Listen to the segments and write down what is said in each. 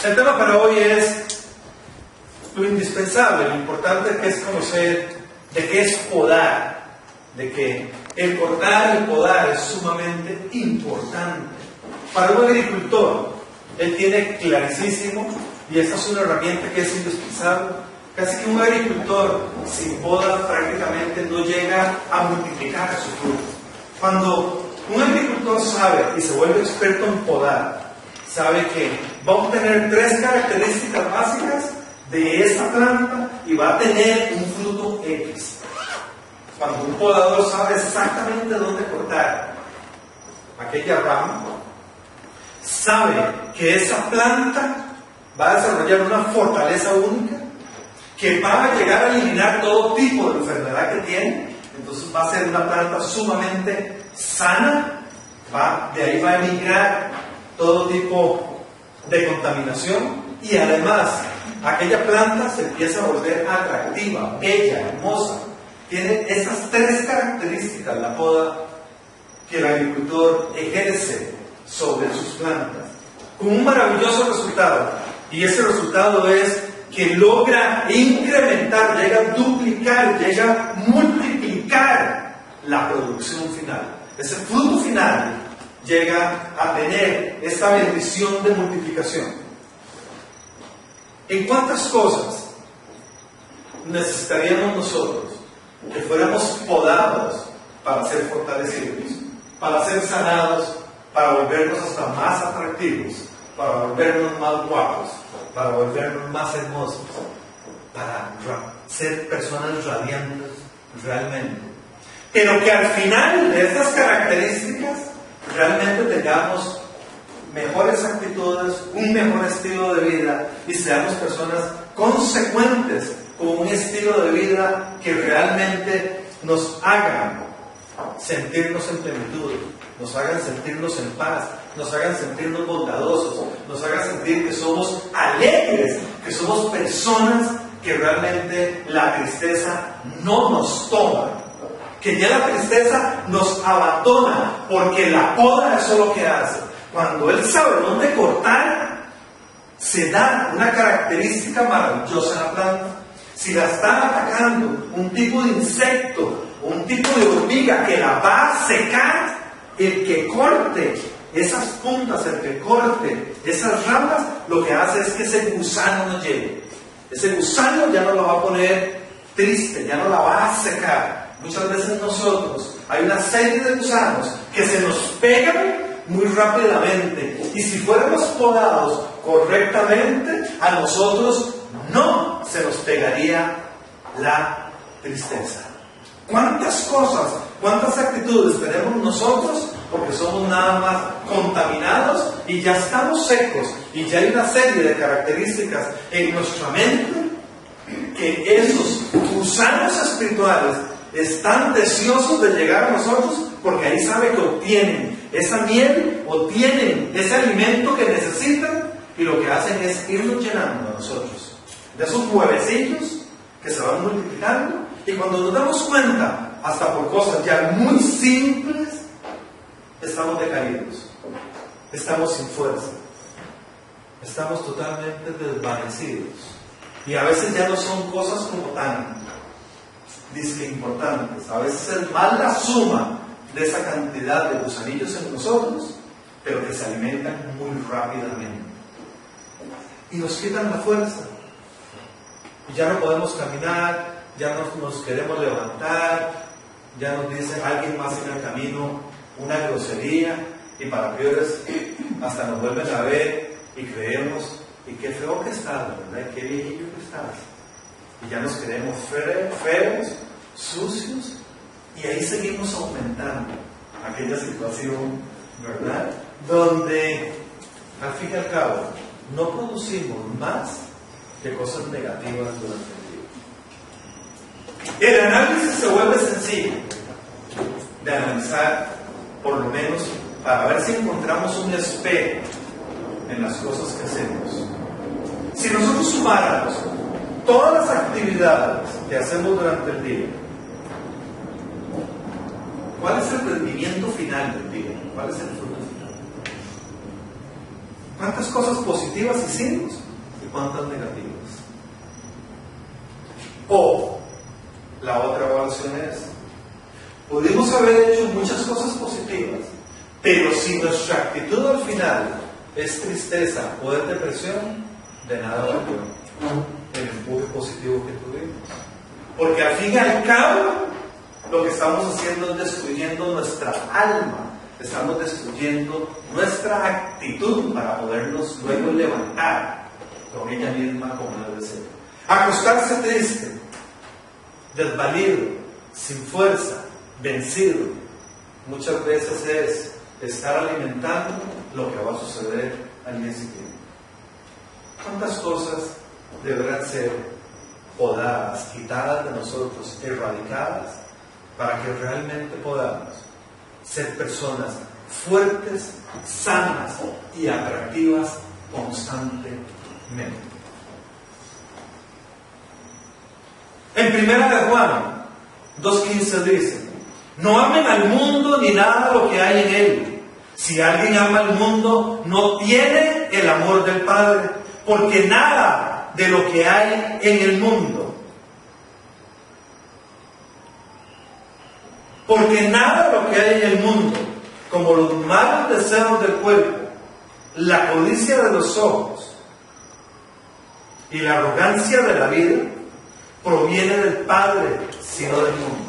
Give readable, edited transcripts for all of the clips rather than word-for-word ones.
El tema para hoy es lo indispensable, lo importante que es conocer de qué es podar, de que el cortar, el podar es sumamente importante. Para un agricultor, él tiene clarísimo, y esta es una herramienta que es indispensable. Casi que un agricultor sin poda prácticamente no llega a multiplicar su fruto. Cuando un agricultor sabe y se vuelve experto en podar, sabe que va a obtener 3 características básicas de esa planta y va a tener un fruto X. Cuando un podador sabe exactamente dónde cortar aquella rama, sabe que esa planta va a desarrollar una fortaleza única, que va a llegar a eliminar todo tipo de enfermedad que tiene. Entonces va a ser una planta sumamente sana, de ahí va a emigrar todo tipo de contaminación, y además aquella planta se empieza a volver atractiva, bella, hermosa. Tiene esas 3 características la poda que el agricultor ejerce sobre sus plantas, con un maravilloso resultado, y ese resultado es que logra incrementar, llega a duplicar, llega a multiplicar la producción final. Ese fruto final llega a tener esta bendición de multiplicación. ¿En cuántas cosas necesitaríamos nosotros que fuéramos podados para ser fortalecidos, para ser sanados, para volvernos hasta más atractivos, para volvernos más guapos, para volvernos más hermosos, para ser personas radiantes realmente? Pero que al final de estas características realmente tengamos mejores actitudes, un mejor estilo de vida, y seamos personas consecuentes con un estilo de vida que realmente nos hagan sentirnos en plenitud, nos hagan sentirnos en paz, nos hagan sentirnos bondadosos, nos hagan sentir que somos alegres, que somos personas que realmente la tristeza no nos toma, que ya la tristeza nos abandona, porque la poda eso es lo que hace. Cuando él sabe dónde cortar, se da una característica maravillosa en la planta. Si la está atacando un tipo de insecto, un tipo de hormiga que la va a secar, el que corte esas puntas, el que corte esas ramas, lo que hace es que ese gusano no llegue. Ese gusano ya no la va a poner triste, ya no la va a secar. Muchas veces nosotros, hay una serie de gusanos que se nos pegan muy rápidamente, y si fuéramos podados correctamente, a nosotros no se nos pegaría la tristeza. ¿Cuántas cosas, cuántas actitudes tenemos nosotros porque somos nada más contaminados y ya estamos secos, y ya hay una serie de características en nuestra mente que esos gusanos espirituales están deseosos de llegar a nosotros, porque ahí sabe que obtienen esa miel, obtienen ese alimento que necesitan, y lo que hacen es irnos llenando a nosotros de esos huevecillos que se van multiplicando, y cuando nos damos cuenta, hasta por cosas ya muy simples, estamos decaídos, estamos sin fuerza, estamos totalmente desvanecidos, y a veces ya no son cosas como tan disque importantes, a veces es más la suma de esa cantidad de gusanillos en nosotros, pero que se alimentan muy rápidamente y nos quitan la fuerza, y ya no podemos caminar, ya no nos queremos levantar, ya nos dice alguien más en el camino una grosería, y para peores hasta nos vuelven a ver y creemos, y qué feo que estás, ¿verdad? Qué viejillo que estás, y ya nos queremos feos, sucios, y ahí seguimos aumentando aquella situación, ¿verdad? Donde al fin y al cabo no producimos más que cosas negativas durante el día. El análisis se vuelve sencillo de analizar, por lo menos para ver si encontramos un espejo en las cosas que hacemos. Si nosotros sumáramos todas las actividades que hacemos durante el día, ¿cuál es el rendimiento final del día? ¿Cuál es el fruto final? ¿Cuántas cosas positivas hicimos y cuántas negativas? O la otra evaluación es: pudimos haber hecho muchas cosas positivas, pero si nuestra actitud al final es tristeza o es depresión, de nada valió el empuje positivo que tuvimos. Porque al fin y al cabo, lo que estamos haciendo es destruyendo nuestra alma, estamos destruyendo nuestra actitud para podernos luego levantar con ella misma como debe ser. Acostarse triste, desvalido, sin fuerza, vencido, muchas veces es estar alimentando lo que va a suceder al día siguiente. ¿Cuántas cosas deberán ser podadas, quitadas de nosotros, erradicadas, para que realmente podamos ser personas fuertes, sanas y atractivas constantemente? En 1 Juan 2:15 dice: no amen al mundo ni nada de lo que hay en él. Si alguien ama al mundo, no tiene el amor del Padre, porque nada de lo que hay en el mundo, como los malos deseos del cuerpo, la codicia de los ojos y la arrogancia de la vida, proviene del Padre, sino del mundo.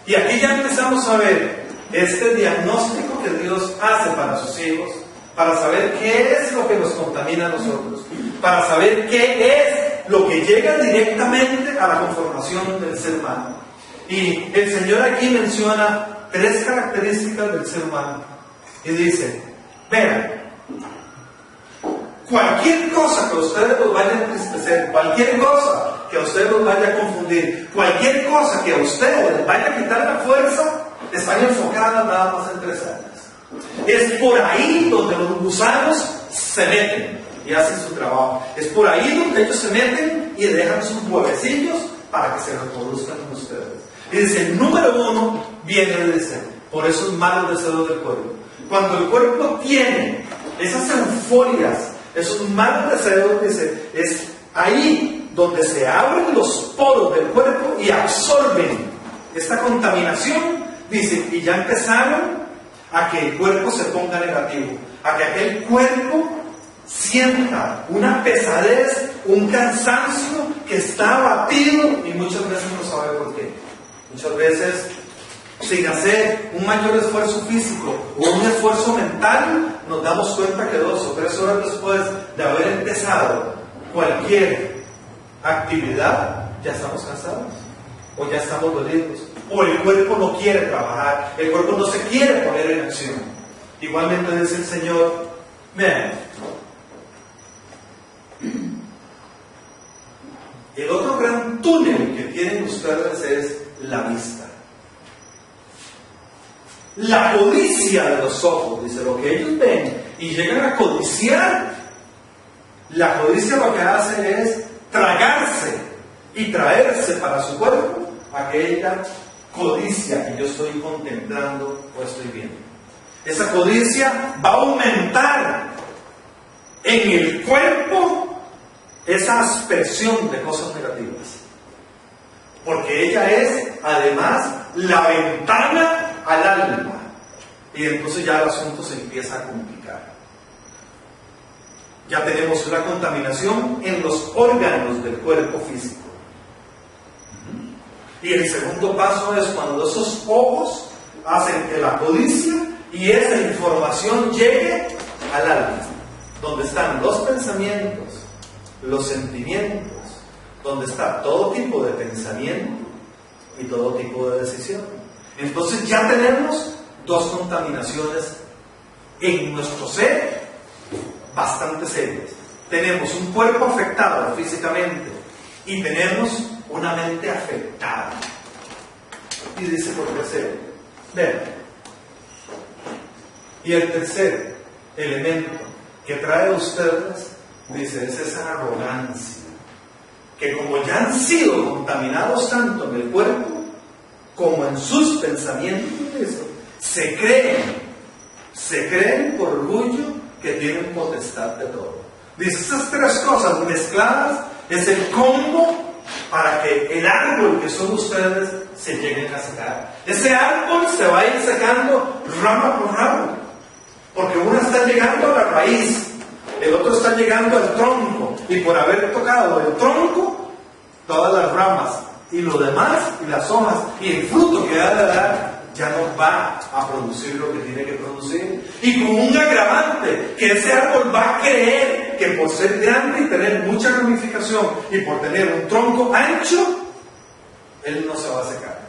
Y aquí ya empezamos a ver este diagnóstico que Dios hace para sus hijos, para saber qué es lo que nos contamina a nosotros, para saber qué es lo que llega directamente a la conformación del ser humano. Y el Señor aquí menciona 3 características del ser humano. Y dice: vean, cualquier cosa que a ustedes los vaya a entristecer, cualquier cosa que a ustedes los vaya a confundir, cualquier cosa que a ustedes les vaya a quitar la fuerza, están enfocadas nada más en 3 áreas. Es por ahí donde los gusanos se meten y hacen su trabajo. Es por ahí donde ellos se meten y dejan sus huevecillos para que se reproduzcan en ustedes. Y dice, el número 1 viene de ser por esos malos deseos del cuerpo. Cuando el cuerpo tiene esas euforias, esos malos deseos, dice, es ahí donde se abren los poros del cuerpo y absorben esta contaminación, dice, y ya empezaron a que el cuerpo se ponga negativo, a que aquel cuerpo sienta una pesadez, un cansancio que está abatido y muchas veces no sabe por qué. Muchas veces, sin hacer un mayor esfuerzo físico o un esfuerzo mental, nos damos cuenta que 2 o 3 horas después de haber empezado cualquier actividad, ya estamos cansados, o ya estamos dolidos, o el cuerpo no quiere trabajar, el cuerpo no se quiere poner en acción. Igualmente dice el Señor, vean, el otro gran túnel que tienen ustedes es la vista. La codicia de los ojos, dice, lo que ellos ven y llegan a codiciar. La codicia lo que hace es tragarse y traerse para su cuerpo aquella codicia que yo estoy contemplando o estoy viendo. Esa codicia va a aumentar en el cuerpo esa aspersión de cosas negativas, porque ella es además la ventana al alma, y entonces ya el asunto se empieza a complicar. Ya tenemos una contaminación en los órganos del cuerpo físico. Y el segundo paso es cuando esos ojos hacen que la codicia y esa información llegue al alma, donde están los pensamientos, los sentimientos, donde está todo tipo de pensamiento y todo tipo de decisión. Entonces ya tenemos 2 contaminaciones en nuestro ser bastante serias. Tenemos un cuerpo afectado físicamente y tenemos una mente afectada. Y dice por tercero, vean, y el tercer elemento que trae a ustedes, dice, es esa arrogancia, que como ya han sido contaminados tanto en el cuerpo como en sus pensamientos, dice, se creen por orgullo que tienen potestad de todo. Dice, esas tres cosas mezcladas es el combo para que el árbol que son ustedes se lleguen a secar. Ese árbol se va a ir secando rama por rama, porque uno está llegando a la raíz, el otro está llegando al tronco, y por haber tocado el tronco, todas las ramas y lo demás, y las hojas y el fruto que ha de dar, ya no va a producir lo que tiene que producir. Y con un agravante, que ese árbol va a creer que por ser grande y tener mucha ramificación y por tener un tronco ancho, él no se va a secar.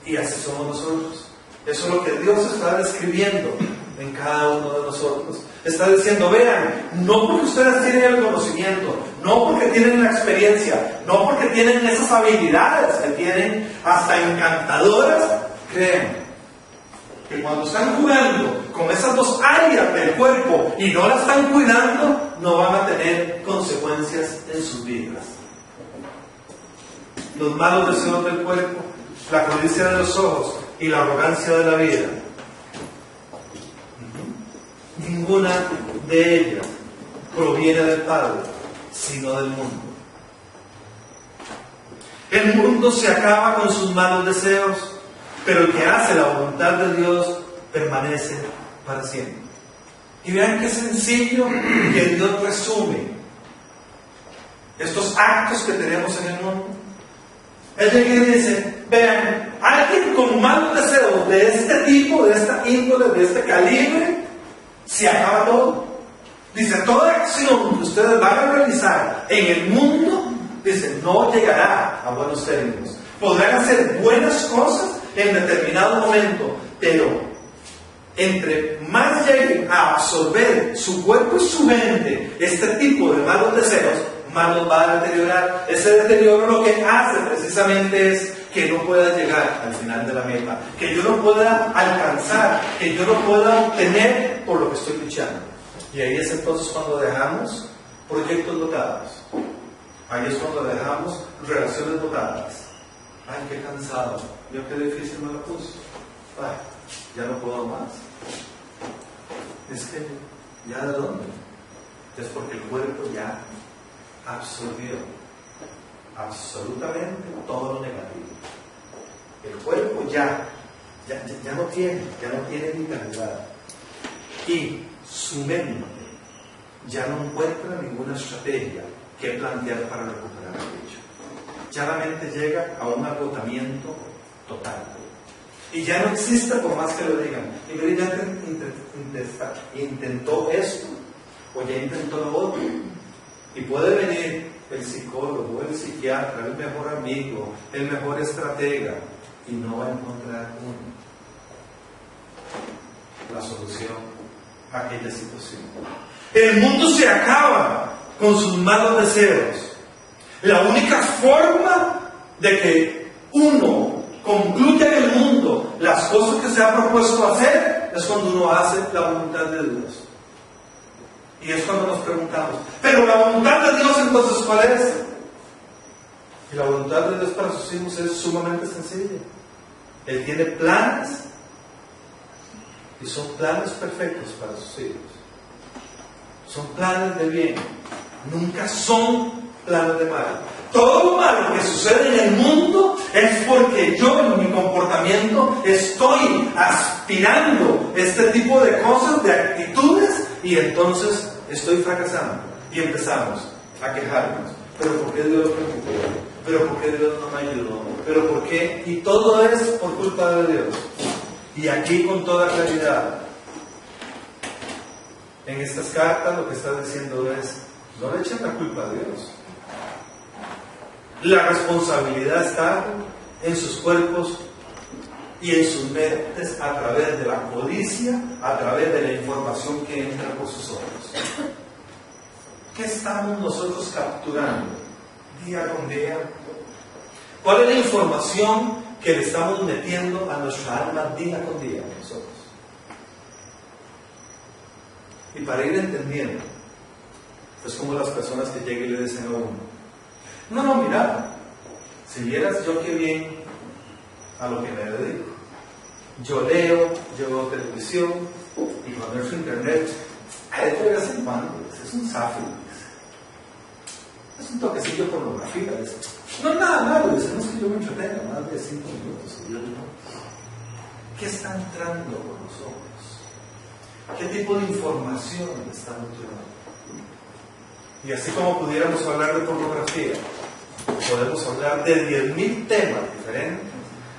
Y así somos nosotros. Eso es lo que Dios está describiendo en cada uno de nosotros. Está diciendo, vean, no porque ustedes tienen el conocimiento, no porque tienen la experiencia, no porque tienen esas habilidades que tienen hasta encantadoras, creen que cuando están jugando con esas dos áreas del cuerpo y no las están cuidando, no van a tener consecuencias en sus vidas. Los malos deseos del cuerpo, la codicia de los ojos y la arrogancia de la vida, ninguna de ellas proviene del Padre, sino del mundo. El mundo se acaba con sus malos deseos, pero el que hace la voluntad de Dios permanece para siempre. Y vean qué sencillo que Dios resume estos actos que tenemos en el mundo. Él llega y dice, vean, alguien con malos deseos de este tipo, de esta índole, de este calibre, se acaba todo. Dice, toda acción que ustedes van a realizar en el mundo, dice, no llegará a buenos términos. Podrán hacer buenas cosas en determinado momento, pero entre más lleguen a absorber su cuerpo y su mente este tipo de malos deseos, más los va a deteriorar. Ese deterioro lo que hace precisamente es que no pueda llegar al final de la meta, que yo no pueda alcanzar, que yo no pueda obtener por lo que estoy luchando. Y ahí es entonces cuando dejamos proyectos botados. Ahí es cuando dejamos relaciones botadas. Ay, qué cansado. Yo qué difícil me lo puse. Ay, ya no puedo más. Es que, ¿ya de dónde? Es porque el cuerpo ya absorbió absolutamente todo lo negativo. El cuerpo ya no tiene vitalidad. Y su mente ya no encuentra ninguna estrategia que plantear para recuperar aquello. Ya la mente llega a un agotamiento total. Y ya no existe por más que lo digan. Y me digan, intentó esto, o ya intentó lo otro. Y puede venir el psicólogo, el psiquiatra, el mejor amigo, el mejor estratega, y no va a encontrar la solución a aquella situación. El mundo se acaba con sus malos deseos. La única forma de que uno concluya en el mundo las cosas que se ha propuesto hacer es cuando uno hace la voluntad de Dios. Y es cuando nos preguntamos, pero la voluntad de Dios entonces ¿cuál es? Y la voluntad de Dios para sus hijos es sumamente sencilla. Él tiene planes y son planes perfectos para sus hijos. Son planes de bien, nunca son planes de mal. Todo lo malo que sucede en el mundo es porque yo en mi comportamiento estoy aspirando este tipo de cosas, de actitudes, y entonces estoy fracasando. Y empezamos a quejarnos. ¿Pero por qué Dios me permitió? ¿Pero por qué Dios no me ayudó? ¿Pero por qué? Y todo es por culpa de Dios. Y aquí con toda claridad, en estas cartas lo que está diciendo es, no le echen la culpa a Dios. La responsabilidad está en sus cuerpos y en sus mentes a través de la codicia, a través de la información que entra por sus ojos. ¿Qué estamos nosotros capturando día con día? ¿Cuál es la información que le estamos metiendo a nuestra alma día con día nosotros? Y para ir entendiendo, es como las personas que llegan y le dicen a uno, no, mira, si vieras yo qué bien a lo que me dedico. Yo leo, yo veo televisión y cuando entro a internet De vez en cuando, es un zafio, es un toquecillo de pornografía. No es nada malo, dice, no es que yo me entretenga más de 5 minutos o 10 minutos. ¿Qué está entrando por los ojos? ¿Qué tipo de información está entrando? Y así como pudiéramos hablar de pornografía, podemos hablar de 10.000 temas diferentes,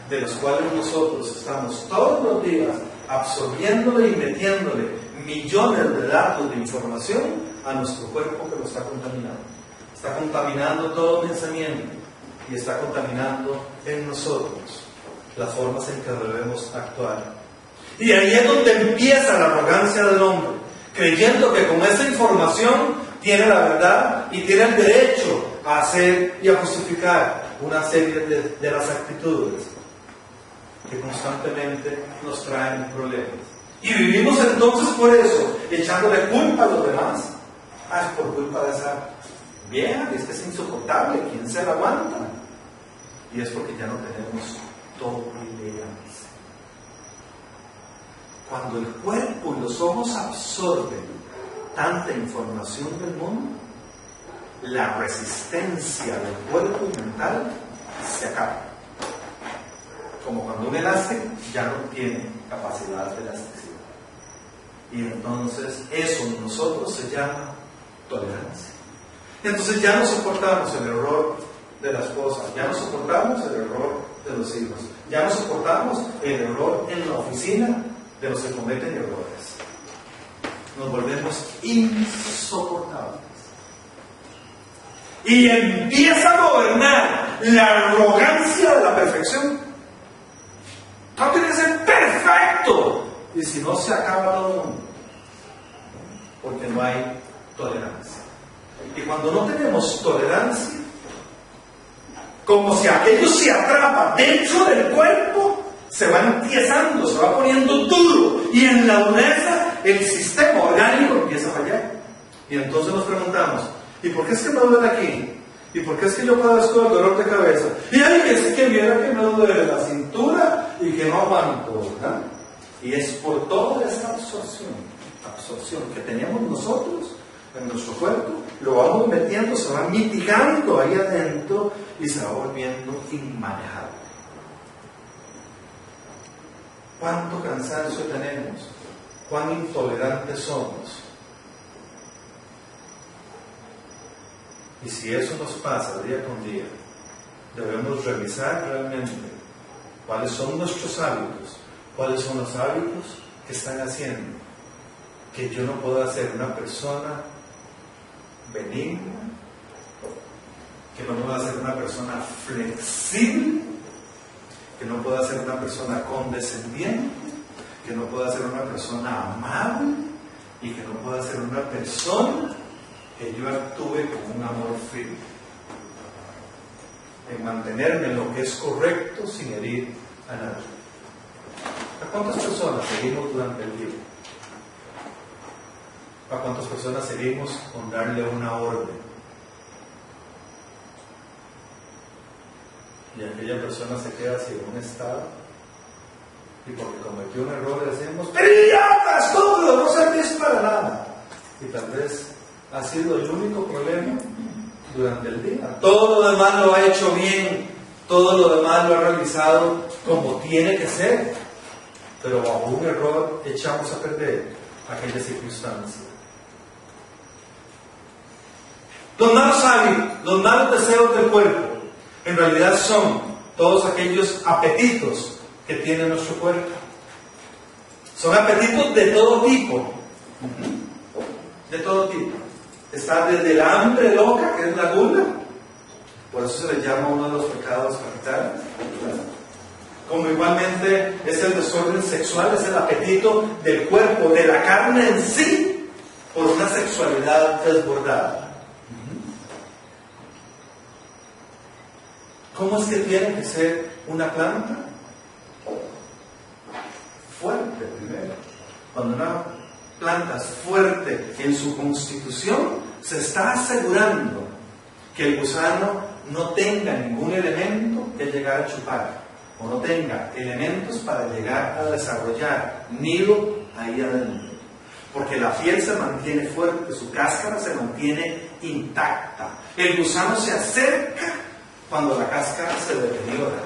de los cuales nosotros estamos todos los días absorbiéndole y metiéndole millones de datos de información a nuestro cuerpo que lo está contaminando. Está contaminando todo pensamiento y está contaminando en nosotros las formas en que debemos actuar. Y ahí es donde empieza la arrogancia del hombre, creyendo que con esa información tiene la verdad y tiene el derecho a hacer y a justificar una serie de las actitudes que constantemente nos traen problemas. Y vivimos entonces por eso, echándole culpa a los demás. Es por culpa de esa vieja, es que es insoportable, ¿quién se la aguanta? Y es porque ya no tenemos tolerancia. Cuando el cuerpo y los ojos absorben tanta información del mundo, la resistencia del cuerpo y mental se acaba. Como cuando un elástico ya no tiene capacidad de elasticidad. Y entonces eso en nosotros se llama tolerancia. Y entonces ya no soportamos el error de la esposa, ya no soportamos el error de los hijos, ya no soportamos el error en la oficina de los que cometen errores. Nos volvemos insoportables. Y empieza a gobernar la arrogancia de la perfección. Todo tiene que ser perfecto. Y si no, se acaba todo el mundo. Porque no hay tolerancia. Y cuando no tenemos tolerancia, como si aquello se atrapa dentro del cuerpo, se va empiezando, se va poniendo duro. Y en la dureza, el sistema orgánico empieza a fallar. Y entonces nos preguntamos, ¿y por qué es que me duele aquí? ¿Y por qué es que yo padezco del dolor de cabeza? Y hay que viera que me duele la cintura y que no aguanto, ¿verdad? Y es por toda esta absorción que tenemos nosotros en nuestro cuerpo, lo vamos metiendo, se va mitigando ahí adentro y se va volviendo inmanejable. ¿Cuánto cansancio tenemos? ¿Cuán intolerantes somos? Y si eso nos pasa día con día, debemos revisar realmente cuáles son nuestros hábitos, cuáles son los hábitos que están haciendo que yo no pueda ser una persona benigna, que no pueda ser una persona flexible, que no pueda ser una persona condescendiente, que no pueda ser una persona amable y que no pueda ser una persona que yo actúe con un amor firme, en mantenerme en lo que es correcto sin herir a nadie. ¿A cuántas personas seguimos durante el día? ¿A cuántas personas seguimos con darle una orden? Y aquella persona se queda así en un estado, y porque cometió un error le decimos, ¡pero idiota, estúpido, no servís para nada! Y tal vez ha sido el único problema durante el día. Todo lo demás lo ha hecho bien, todo lo demás lo ha realizado como tiene que ser, pero bajo un error echamos a perder aquella circunstancia. Los malos hábitos, los malos deseos del cuerpo, en realidad son todos aquellos apetitos que tiene nuestro cuerpo. Son apetitos de todo tipo. De todo tipo. Está desde el hambre loca, que es la gula, por eso se le llama uno de los pecados capitales. Como igualmente es el desorden sexual, es el apetito del cuerpo, de la carne en sí, por una sexualidad desbordada. ¿Cómo es que tiene que ser una planta? Fuerte primero. Cuando una planta es fuerte en su constitución, se está asegurando que el gusano no tenga ningún elemento que llegar a chupar, o no tenga elementos para llegar a desarrollar nido ahí adentro. Porque la piel se mantiene fuerte, su cáscara se mantiene intacta. El gusano se acerca cuando la cáscara se deteriora.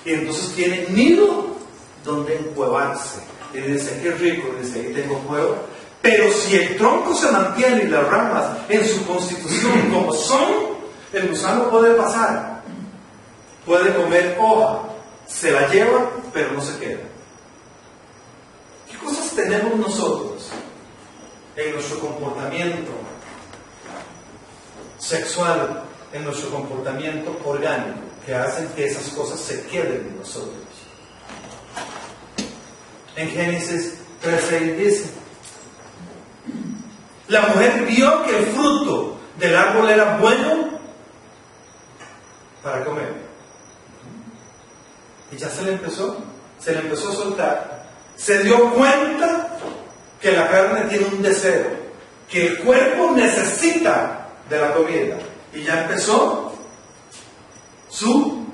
Y entonces tiene nido donde encuevarse. Y dice, qué rico, dice, ahí tengo cueva. Pero si el tronco se mantiene y las ramas en su constitución como son, el gusano puede pasar. Puede comer hoja, se la lleva, pero no se queda. ¿Qué cosas tenemos nosotros en nuestro comportamiento sexual, en nuestro comportamiento orgánico, que hacen que esas cosas se queden en nosotros? En Génesis 3:6 dice, la mujer vio que el fruto del árbol era bueno para comer. Y ya se le empezó a soltar. Se dio cuenta que la carne tiene un deseo, que el cuerpo necesita de la comida. Y ya empezó su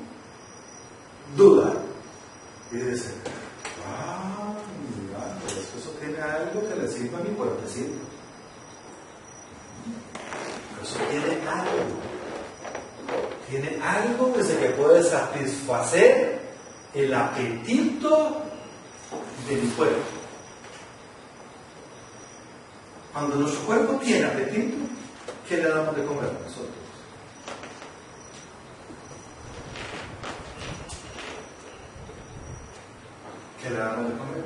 duda. Y dice, mira, pues eso tiene algo que le sirva a mi cuerpecito. Eso tiene algo que puede satisfacer el apetito de mi cuerpo. Cuando nuestro cuerpo tiene apetito, ¿qué le damos de comer a nosotros? ¿Qué le damos de comer?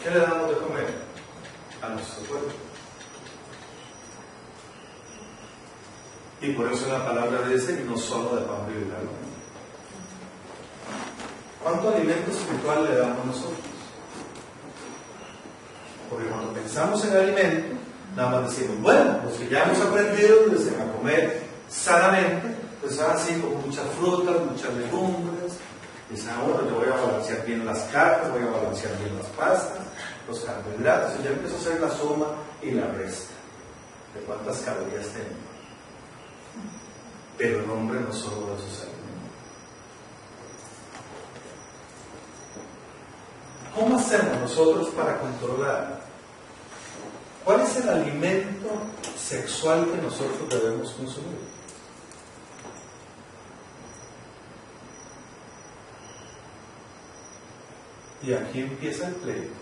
¿Qué le damos de comer a nuestro cuerpo? Y por eso la palabra dice, no solo de pan vivirá el hombre. ¿Cuánto alimento espiritual le damos nosotros? Porque cuando pensamos en alimento, nada más decimos, bueno, los que ya hemos aprendido dicen, a comer sanamente, pues así con muchas frutas, muchas legumbres. Dicen, bueno, yo voy a balancear bien las carnes, voy a balancear bien las pastas, los carbohidratos, y ya empiezo a hacer la suma y la resta de cuántas calorías tengo. Pero el hombre no solo de esos alimentos. ¿Cómo hacemos nosotros para controlar? ¿Cuál es el alimento sexual que nosotros debemos consumir? Y aquí empieza el pleito.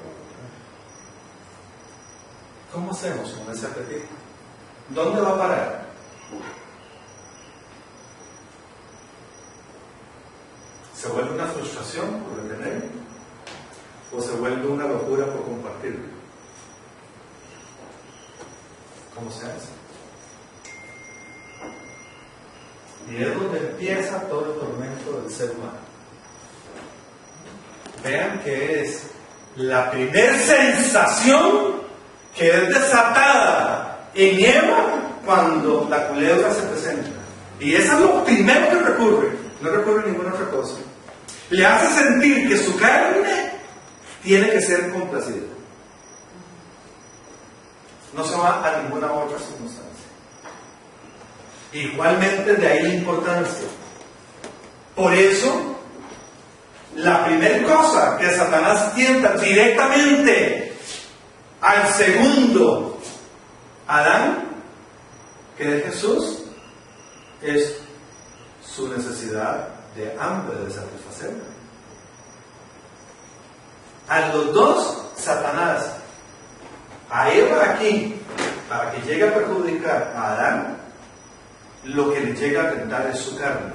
¿Cómo hacemos con ese apetito? ¿Dónde va a parar? ¿Se vuelve una frustración por retenerlo? ¿O se vuelve una locura por compartirlo? ¿Cómo se hace? Y es donde empieza todo el tormento del ser humano. Vean que es la primera sensación que es desatada en Eva cuando la culebra se presenta. Y eso es lo primero que recurre, no recurre a ninguna otra cosa. Le hace sentir que su carne tiene que ser complacida. No se va a ninguna otra circunstancia. Igualmente de ahí la importancia. Por eso, la primera cosa que Satanás tienta directamente al segundo Adán, que es Jesús, es su necesidad de hambre de satisfacerla. A los dos, Satanás, a Eva aquí, para que llegue a perjudicar a Adán, lo que le llega a tentar es su carne.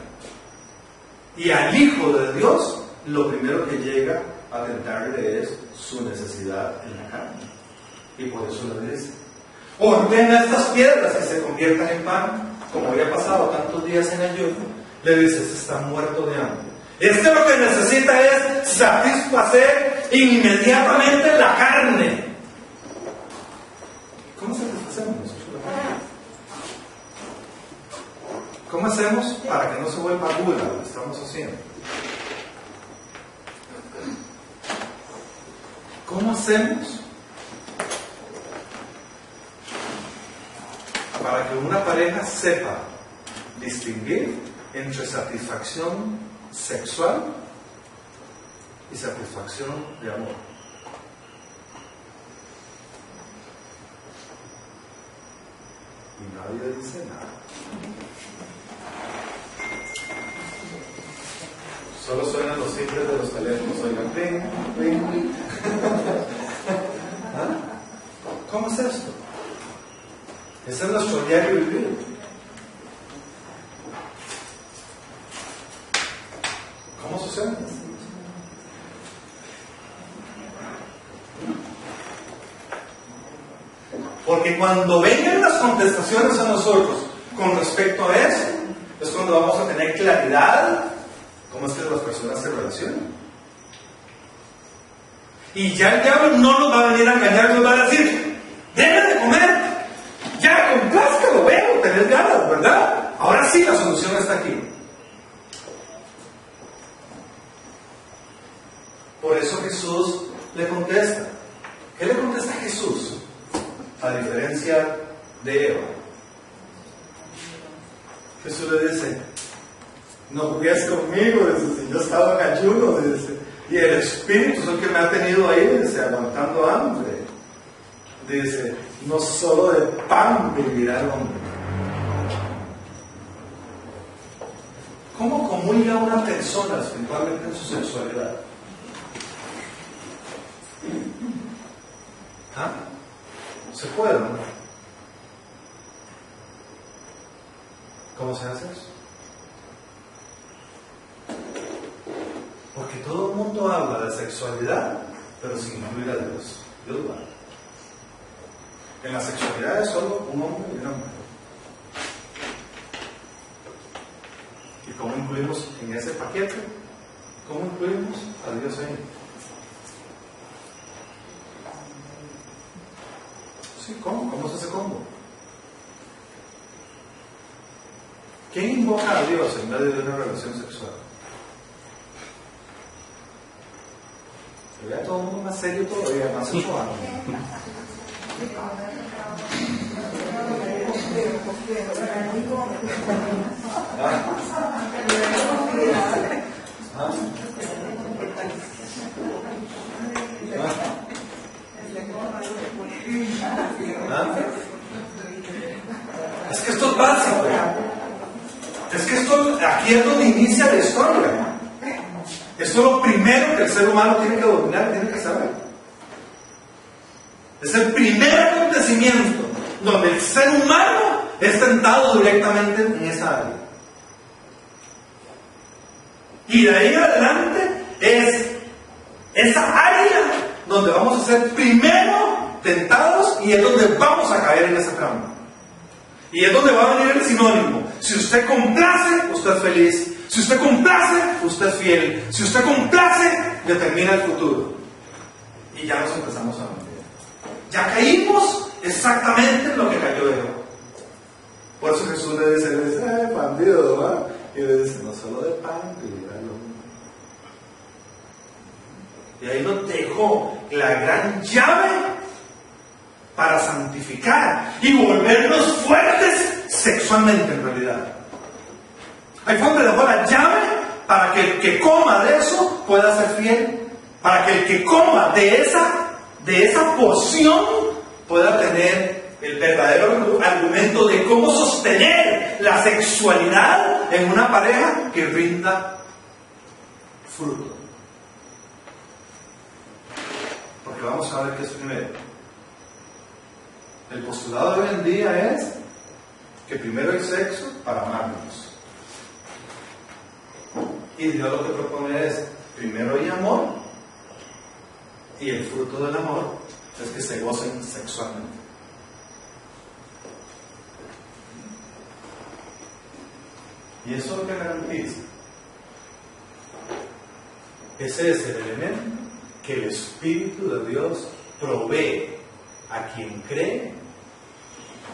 Y al Hijo de Dios, lo primero que llega a tentarle es su necesidad en la carne. Y por eso le dice, ordena estas piedras que se conviertan en pan, como había pasado tantos días en ayuno. Le dice, este está muerto de hambre. Este lo que necesita es satisfacer inmediatamente la carne. ¿Cómo satisfacemos nosotros la carne? ¿Cómo hacemos para que no se vuelva gula lo que estamos haciendo? ¿Cómo hacemos para que una pareja sepa distinguir entre satisfacción sexual y satisfacción de amor. Y nadie dice nada. Solo suenan los timbres de los teléfonos. Oigan, pling, pling. ¿Ah? ¿Cómo es esto? Ese es nuestro diario vivir. ¿Cómo sucede? Porque cuando vengan las contestaciones a nosotros con respecto a eso, es cuando vamos a tener claridad cómo es que las personas se relacionan. Y ya el diablo no nos va a venir a engañar, nos va a decir, deja de comer, ya complázcalo, veo, tenés ganas, ¿verdad? Ahora sí la solución está aquí. Por eso Jesús le contesta. ¿Qué le contesta a Jesús? A diferencia de Eva. Jesús le dice, no jugues conmigo, dice, si yo estaba en ayuno, dice, y el Espíritu es el que me ha tenido ahí, dice, aguantando hambre. Dice, no solo de pan vivirá el hombre. ¿Cómo comulga una persona espiritualmente en su sexualidad? ¿Ah? ¿Se puede, no? ¿Cómo se hace eso? Porque todo el mundo habla de sexualidad, pero sin incluir a Dios. Dios va. En la sexualidad es solo un hombre y una mujer. ¿Y cómo incluimos en ese paquete? ¿Cómo incluimos a Dios ahí? Sí, ¿cómo? ¿Cómo se hace combo? ¿Quién invoca a Dios en medio de una relación sexual? Se ve a todo el mundo más serio todavía, más sexual. Es que esto es básico. Es que esto aquí es donde inicia la historia. Esto es lo primero que el ser humano tiene que dominar, tiene que saber. Es el primer acontecimiento donde el ser humano es tentado directamente en esa área. Y de ahí en adelante es esa área donde vamos a ser primero tentados y es donde vamos a caer en esa trampa. Y es donde va a venir el sinónimo. Si usted complace, usted es feliz. Si usted complace, usted es fiel. Si usted complace, determina el futuro. Y ya nos empezamos a mentir. Ya caímos exactamente en lo que cayó Eva. Por eso Jesús le dice, bandido, ¿verdad? Y le dice, no solo de pan vivirá el hombre. Y ahí nos dejó la gran llave para santificar y volvernos fuertes sexualmente en realidad. Ahí fue donde dejó la llave para que el que coma de eso pueda ser fiel, para que el que coma de esa porción pueda tener el verdadero argumento de cómo sostener la sexualidad en una pareja que rinda fruto. Porque vamos a ver qué es primero. El postulado de hoy en día es que primero hay sexo para amarnos. Y Dios lo que propone es, primero hay amor, y el fruto del amor es que se gocen sexualmente. Y eso es lo que garantiza. Ese es el elemento que el Espíritu de Dios provee a quien cree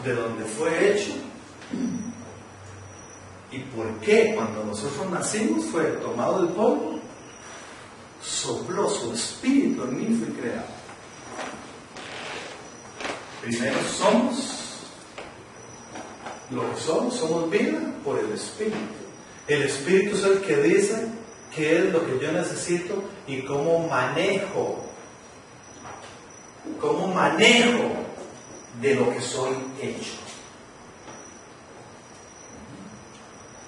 de donde fue hecho y por qué cuando nosotros nacimos fue tomado del polvo, sopló su espíritu en mí y fui creado. Primero somos lo que somos vida por el Espíritu. El Espíritu es el que dice qué es lo que yo necesito y cómo manejo de lo que soy hecho.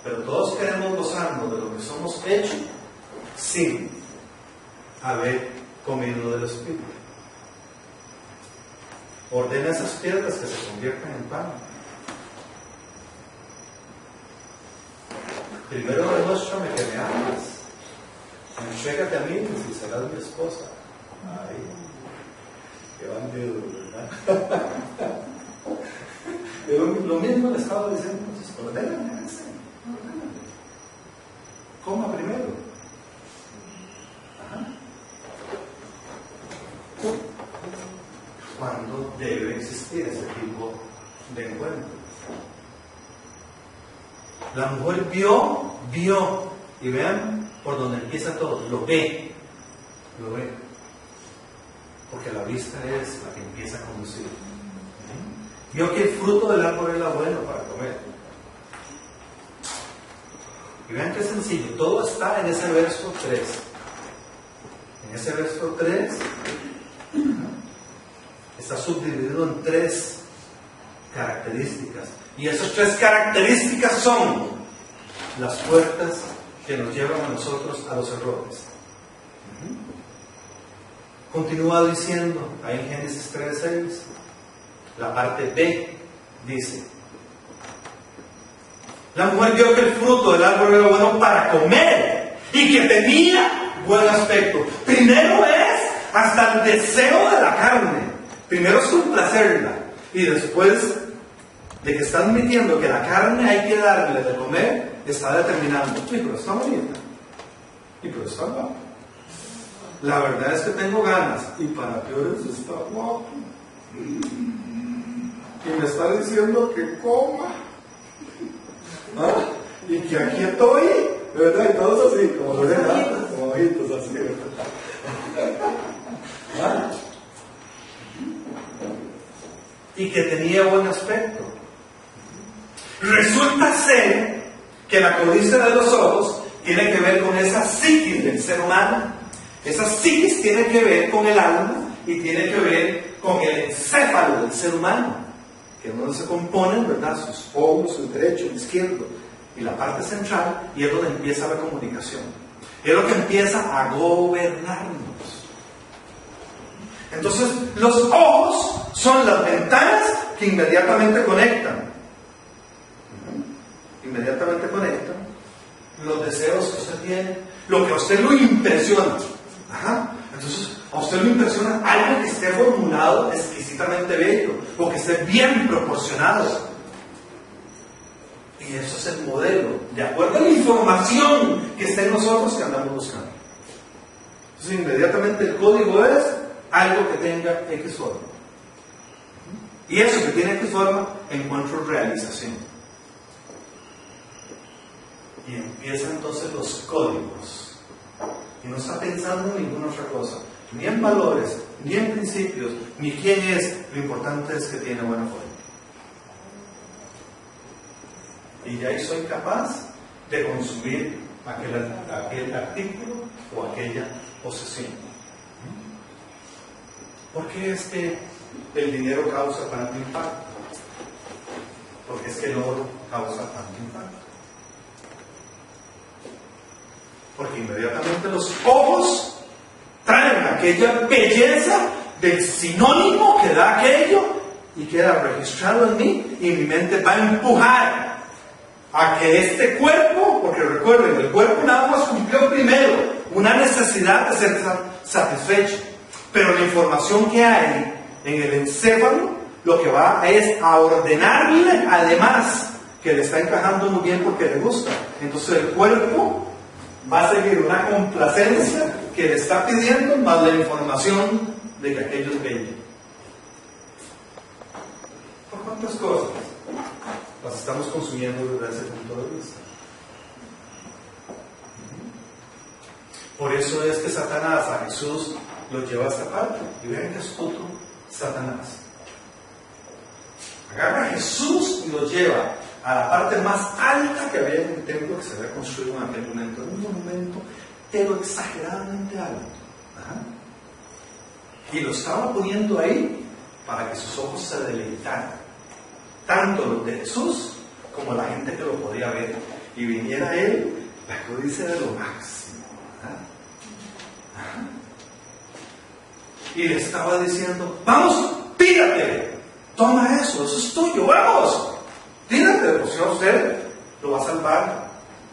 Pero todos queremos gozarnos de lo que somos hechos sin haber comido del Espíritu. Ordena esas piedras que se conviertan en pan. Primero demuéstrame que me amas. Entrégate a mí y serás mi esposa. Ay, qué bandido, ¿verdad? Lo mismo le estaba diciendo, entonces, ordéname ese. Coma primero. Ajá. ¿Cuándo debe existir ese tipo de encuentro? La mujer vio, y vean por donde empieza todo, lo ve. Porque la vista es la que empieza a conducir. Vio que el fruto del árbol era bueno para comer. Y vean qué sencillo, todo está en ese verso 3. En ese verso 3 está subdividido en 3 características. Y esas 3 características son las puertas que nos llevan a nosotros a los errores. Continúa diciendo, ahí en Génesis 3:6, la parte B dice: la mujer vio que el fruto del árbol era bueno para comer y que tenía buen aspecto. Primero es hasta el deseo de la carne. Primero es complacerla. Y después de que está admitiendo que la carne hay que darle de comer, está determinando: sí, pero está bonita. Y pero está guapa. La verdad es que tengo ganas. Y para peores está guapo. Y me está diciendo que coma. ¿Ah? Y que aquí estoy, ¿verdad? Y todos así, como ojitos así, ¿verdad? ¿Ah? Y que tenía buen aspecto. Resulta ser que la codicia de los ojos tiene que ver con esa psiquis del ser humano. Esa psiquis tiene que ver con el alma y tiene que ver con el encéfalo del ser humano, que no se componen, ¿verdad? Sus pómulos, el derecho, el izquierdo y la parte central, y es donde empieza la comunicación. Es lo que empieza a gobernarnos. Entonces, los ojos son las ventanas que inmediatamente conectan. Inmediatamente conectan los deseos que usted tiene, lo que a usted lo impresiona. Ajá. Entonces, a usted lo impresiona algo que esté formulado exquisitamente bello, o que esté bien proporcionado. Y eso es el modelo, de acuerdo a la información que está en nosotros que andamos buscando. Entonces, inmediatamente el código es algo que tenga X forma. Y eso que tiene X forma, encuentro realización. Y empiezan entonces los códigos. Y no está pensando en ninguna otra cosa, ni en valores, ni en principios, ni quién es. Lo importante es que tiene buena forma. Y ya ahí soy capaz de consumir aquel artículo o aquella posesión. ¿Por qué es que el dinero causa tanto impacto? Porque es que el oro causa tanto impacto. Porque inmediatamente los ojos traen aquella belleza del sinónimo que da aquello y queda registrado en mí, y mi mente va a empujar a que este cuerpo, porque recuerden, el cuerpo nada más cumplió primero una necesidad de ser satisfecho, pero la información que hay en el encéfalo lo que va es a ordenarle además que le está encajando muy bien porque le gusta. Entonces el cuerpo va a seguir una complacencia que le está pidiendo, más la información de que aquello es bello. ¿Por cuántas cosas las estamos consumiendo desde ese punto de vista? Por eso es que Satanás a Jesús lo lleva a esta parte. Y vean que astuto Satanás. Agarra a Jesús y lo lleva a la parte más alta que había en el templo que se había construido en aquel momento. Era un monumento, pero exageradamente alto. Ajá. Y lo estaba poniendo ahí para que sus ojos se deleitaran, tanto los de Jesús como la gente que lo podía ver, y viniera él la codicia de lo máximo. ¿Verdad? Ajá. Y le estaba diciendo: vamos, tírate, toma eso es tuyo, vamos, tírate, pues si a usted lo va a salvar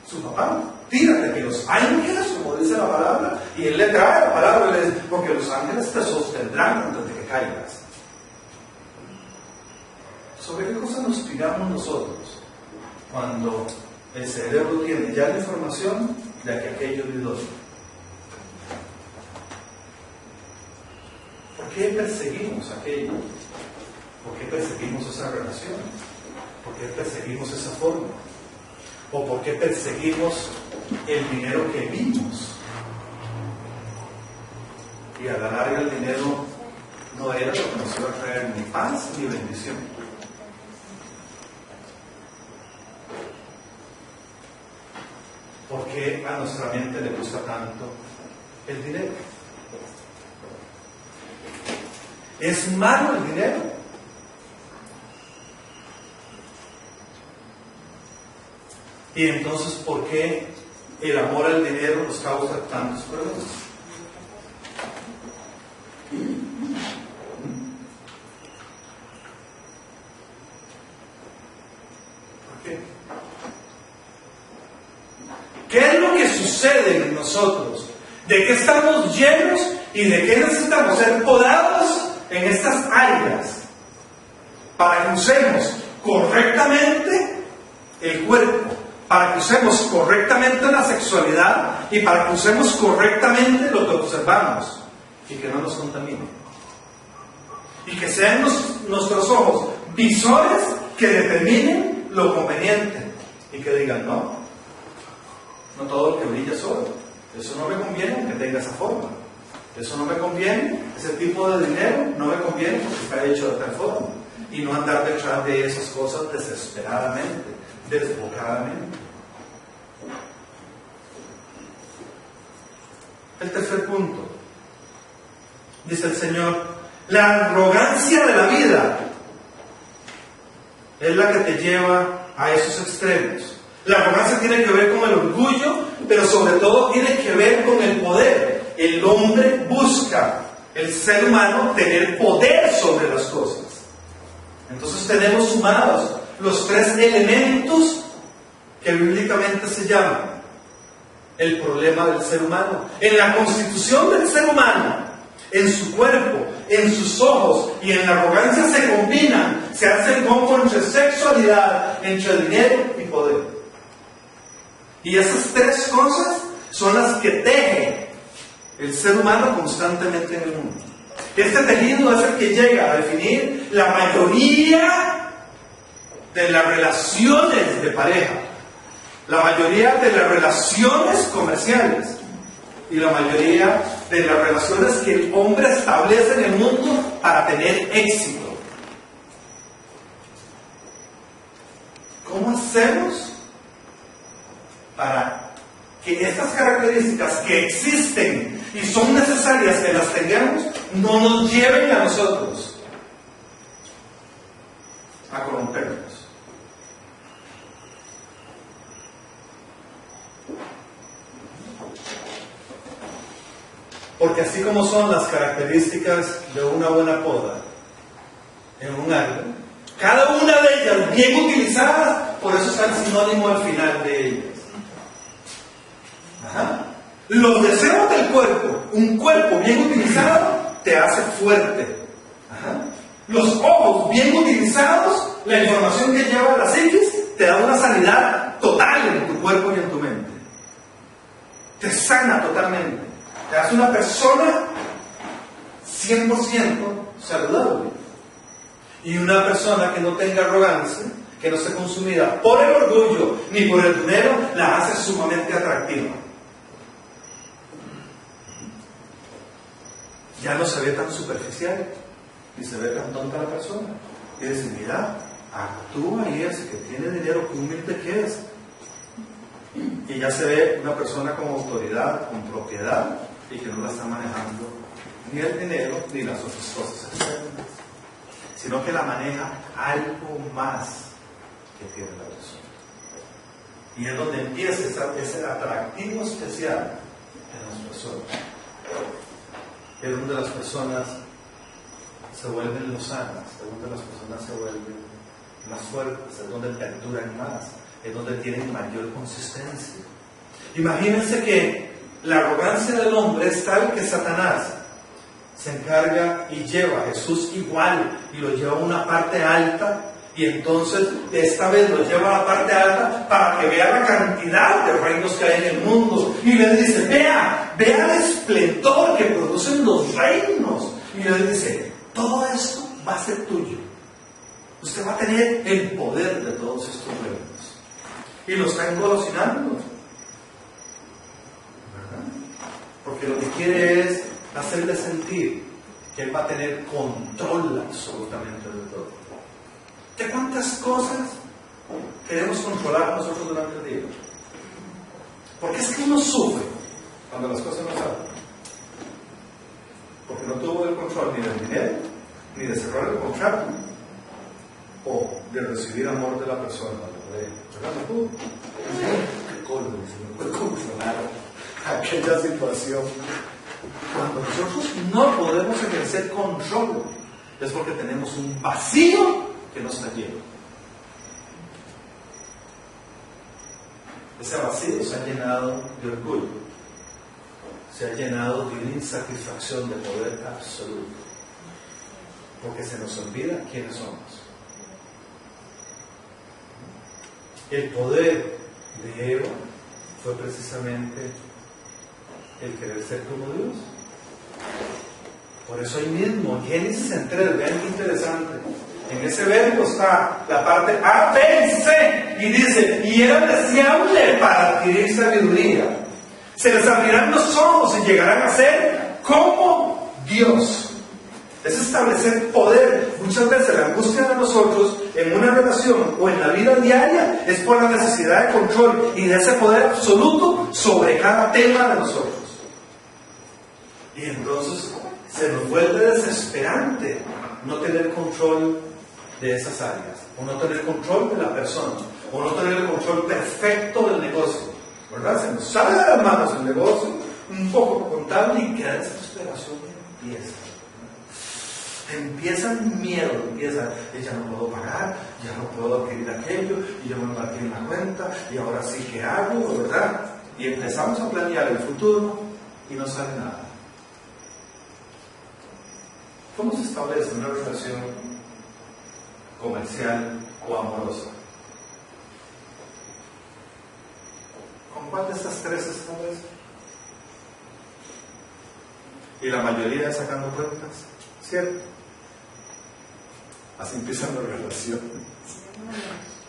su papá. Tírate, que los ángeles, como dice la palabra, y él le trae la palabra, porque los ángeles te sostendrán antes de que caigas. ¿Sobre qué cosa nos tiramos nosotros cuando el cerebro tiene ya la información de que aquello es idóneo? ¿Por qué perseguimos aquello? ¿Por qué perseguimos esa relación? ¿Por qué perseguimos esa forma? ¿O por qué perseguimos el dinero que vimos? Y a la larga el dinero no era lo que nos iba a traer ni paz ni bendición. ¿Por qué a nuestra mente le gusta tanto el dinero? ¿Es malo el dinero? Y entonces, ¿por qué el amor al dinero nos causa tantos problemas? ¿Por qué? ¿Qué es lo que sucede en nosotros? ¿De qué estamos llenos y de qué necesitamos ser podados en estas áreas para que usemos correctamente el cuerpo, para que usemos correctamente la sexualidad y para que usemos correctamente lo que observamos y que no nos contamine? Y que sean nuestros ojos visores que determinen lo conveniente y que digan: no todo lo que brilla es oro, eso no me conviene que tenga esa forma, eso no me conviene, ese tipo de dinero no me conviene porque está hecho de tal forma, y no andar detrás de esas cosas desesperadamente, desbocadamente. El tercer punto, dice el Señor: la arrogancia de la vida es la que te lleva a esos extremos. La arrogancia tiene que ver con el orgullo, pero sobre todo tiene que ver con el poder. El hombre busca, el ser humano, tener poder sobre las cosas. Entonces tenemos sumados los tres elementos que bíblicamente se llaman el problema del ser humano. En la constitución del ser humano, en su cuerpo, en sus ojos y en la arrogancia se combinan, se hacen combo entre sexualidad, entre dinero y poder. Y esas tres cosas son las que teje el ser humano constantemente en el mundo. Este tejido es el que llega a definir la mayoría de las relaciones de pareja, la mayoría de las relaciones comerciales y la mayoría de las relaciones que el hombre establece en el mundo para tener éxito. ¿Cómo hacemos para que estas características que existen y son necesarias que las tengamos no nos lleven a nosotros a corrompernos? Porque así como son las características de una buena poda en un árbol, cada una de ellas bien utilizadas, por eso está el sinónimo al final de ellas. Ajá. Los deseos del cuerpo, un cuerpo bien utilizado te hace fuerte. Ajá. Los ojos bien utilizados, la información que lleva la psiquis, te da una sanidad total en tu cuerpo y en tu mente. Te sana totalmente. Te hace una persona 100% saludable. Y una persona que no tenga arrogancia, que no esté consumida por el orgullo ni por el dinero, la hace sumamente atractiva. Ya no se ve tan superficial, y se ve tan tonta la persona. Y dice: mira, actúa y es que tiene dinero, que humilde que es. Y ya se ve una persona con autoridad, con propiedad, y que no la está manejando ni el dinero ni las otras cosas externas, sino que la maneja algo más que tiene la persona. Y es donde empieza ese atractivo especial en las personas. Es donde las personas se vuelven lozanas, es donde las personas se vuelven más fuertes, es donde perduran más, es donde tienen mayor consistencia. Imagínense que la arrogancia del hombre es tal que Satanás se encarga y lleva a Jesús igual y lo lleva a una parte alta, y entonces esta vez lo lleva a la parte alta para que vea la cantidad de reinos que hay en el mundo, y le dice, vea el esplendor que producen los reinos, y le dice, todo esto va a ser tuyo, usted va a tener el poder de todos estos reinos, y lo está engolosinando, ¿verdad? Porque lo que quiere es hacerle sentir que él va a tener control absolutamente de todo. ¿De cuántas cosas queremos controlar nosotros durante el día? Porque es que uno sufre cuando las cosas no salen. Porque no tuvo el control ni del dinero, ni de cerrar el contrato, o de recibir amor de la persona. ¿Verdad? No pudo. ¿Qué colmo? Se me puede controlar aquella situación. Cuando nosotros no podemos ejercer control, es porque tenemos un vacío que no está lleno. Ese vacío se ha llenado de orgullo, se ha llenado de una insatisfacción de poder absoluto, porque se nos olvida quiénes somos. El poder de Eva fue precisamente el querer ser como Dios. Por eso ahí mismo, en Génesis 3, vean qué interesante. En ese verbo está la parte A, B y C, y dice, y era deseable para adquirir sabiduría. Se les abrirán los ojos y llegarán a ser como Dios. Es establecer poder. Muchas veces la angustia de nosotros en una relación o en la vida diaria es por la necesidad de control y de ese poder absoluto sobre cada tema de nosotros. Y entonces se nos vuelve desesperante no tener control de esas áreas, o no tener control de la persona, o no tener el control perfecto del negocio, ¿verdad? Se nos sale de las manos el negocio, un poco contable, y queda desesperación y empieza el miedo, ya no puedo pagar, ya no puedo adquirir aquello, y yo me embarqué en la cuenta, y ahora sí que hago, ¿verdad? Y empezamos a planear el futuro y no sale nada. ¿Cómo se establece una relación comercial o amorosa? ¿Con cuál de estas tres se establece? Y la mayoría es sacando cuentas, ¿cierto? Así empiezan las relaciones.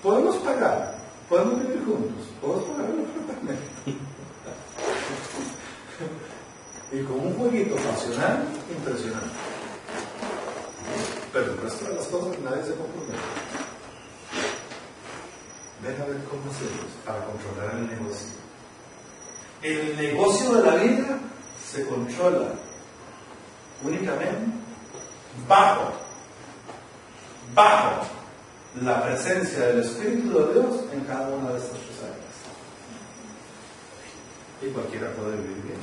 Podemos pagar, podemos vivir juntos, podemos pagar el apartamento. Y con un jueguito pasional impresionante. Pero el resto de las cosas nadie se compromete. Ven a ver cómo hacemos para controlar el negocio. El negocio de la vida se controla únicamente bajo la presencia del Espíritu de Dios en cada una de estas tres áreas. Y cualquiera puede vivir bien.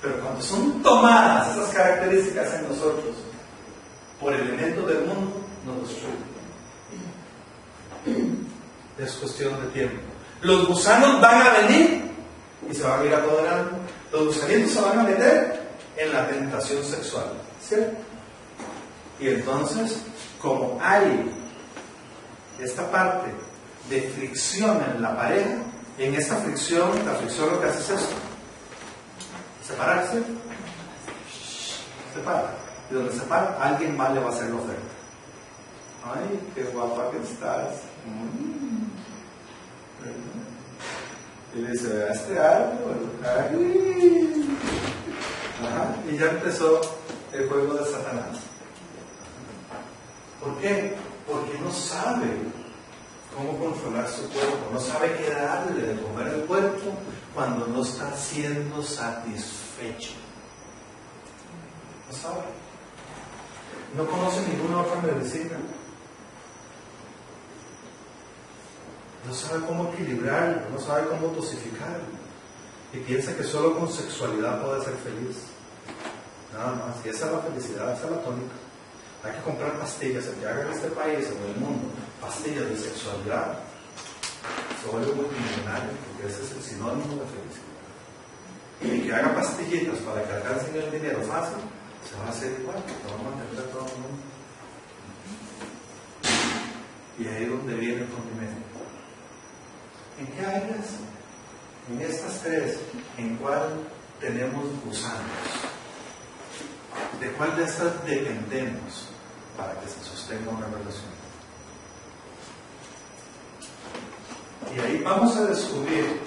Pero cuando son tomadas esas características en nosotros por elementos del mundo, nos destruyen. Es cuestión de tiempo. Los gusanos van a venir y se van a ir apoderando. Los gusanitos se van a meter en la tentación sexual, ¿cierto? Y entonces, como hay esta parte de fricción en la pareja, en esa fricción, la fricción lo que hace es esto: separarse, separa. Y donde se para, alguien más le va a hacer la oferta. Ay, qué guapa que estás. Y le dice, ¿vea este árbol? Ay. Ajá. Y ya empezó el juego de Satanás. ¿Por qué? Porque porque no sabe cómo controlar su cuerpo, no sabe qué darle de comer al cuerpo cuando no está siendo satisfecho. No sabe. No conoce ninguna otra medicina. No sabe cómo equilibrarlo, no sabe cómo dosificarlo. Y piensa que solo con sexualidad puede ser feliz. Nada más. Y esa es la felicidad, esa es la tónica. Hay que comprar pastillas. El que haga en este país o en el mundo pastillas de sexualidad se vuelve multimillonario, porque ese es el sinónimo de felicidad. Y que haga pastillitas para que alcancen el dinero fácil, se va a hacer igual, que va a mantener a todo el mundo. Y ahí es donde viene el condimento. ¿En qué áreas? En estas tres, ¿en cuál tenemos gusanos? ¿De cuál de estas dependemos para que se sostenga una relación? Y ahí vamos a descubrir